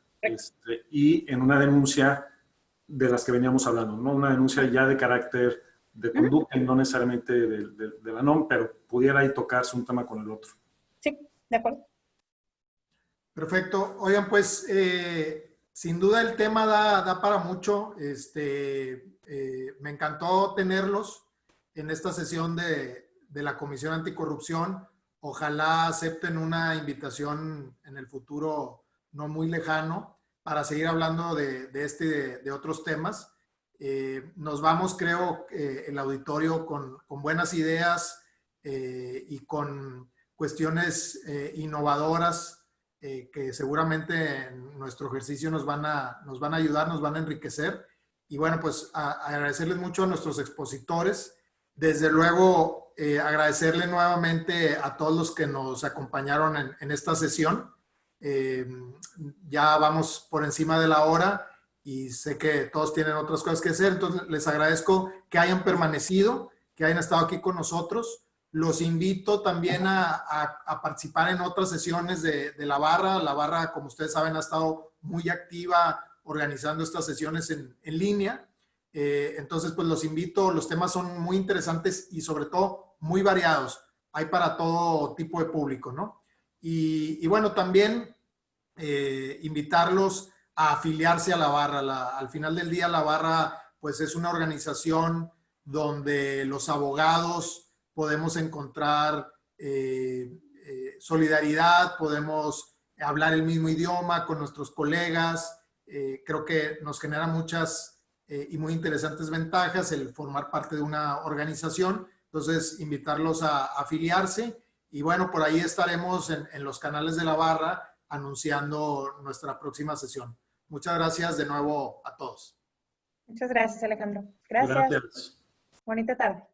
y en una denuncia de las que veníamos hablando, ¿no? Una denuncia ya de carácter de conducta y no necesariamente de la NOM, pero pudiera ahí tocarse un tema con el otro. Sí, de acuerdo. Perfecto. Oigan, pues sin duda el tema da para mucho. Me encantó tenerlos en esta sesión de la Comisión Anticorrupción. Ojalá acepten una invitación en el futuro no muy lejano para seguir hablando de otros temas. Nos vamos, creo, el auditorio con buenas ideas y con cuestiones innovadoras que seguramente en nuestro ejercicio nos van a ayudar, nos van a enriquecer. Y bueno, pues agradecerles mucho a nuestros expositores. Desde luego, agradecerle nuevamente a todos los que nos acompañaron en esta sesión. Ya vamos por encima de la hora y sé que todos tienen otras cosas que hacer, entonces les agradezco que hayan permanecido, que hayan estado aquí con nosotros. Los invito también a participar en otras sesiones de la barra. La barra, como ustedes saben, ha estado muy activa organizando estas sesiones en línea. Entonces, pues los invito, los temas son muy interesantes y sobre todo muy variados. Hay para todo tipo de público, ¿no? Y bueno, también invitarlos a afiliarse a la barra. Al final del día, la barra pues es una organización donde los abogados podemos encontrar solidaridad, podemos hablar el mismo idioma con nuestros colegas. Creo que nos genera muchas y muy interesantes ventajas el formar parte de una organización. Entonces, invitarlos a afiliarse. Y bueno, por ahí estaremos en los canales de la barra anunciando nuestra próxima sesión. Muchas gracias de nuevo a todos. Muchas gracias, Alejandro. Gracias. Gracias. Bonita tarde.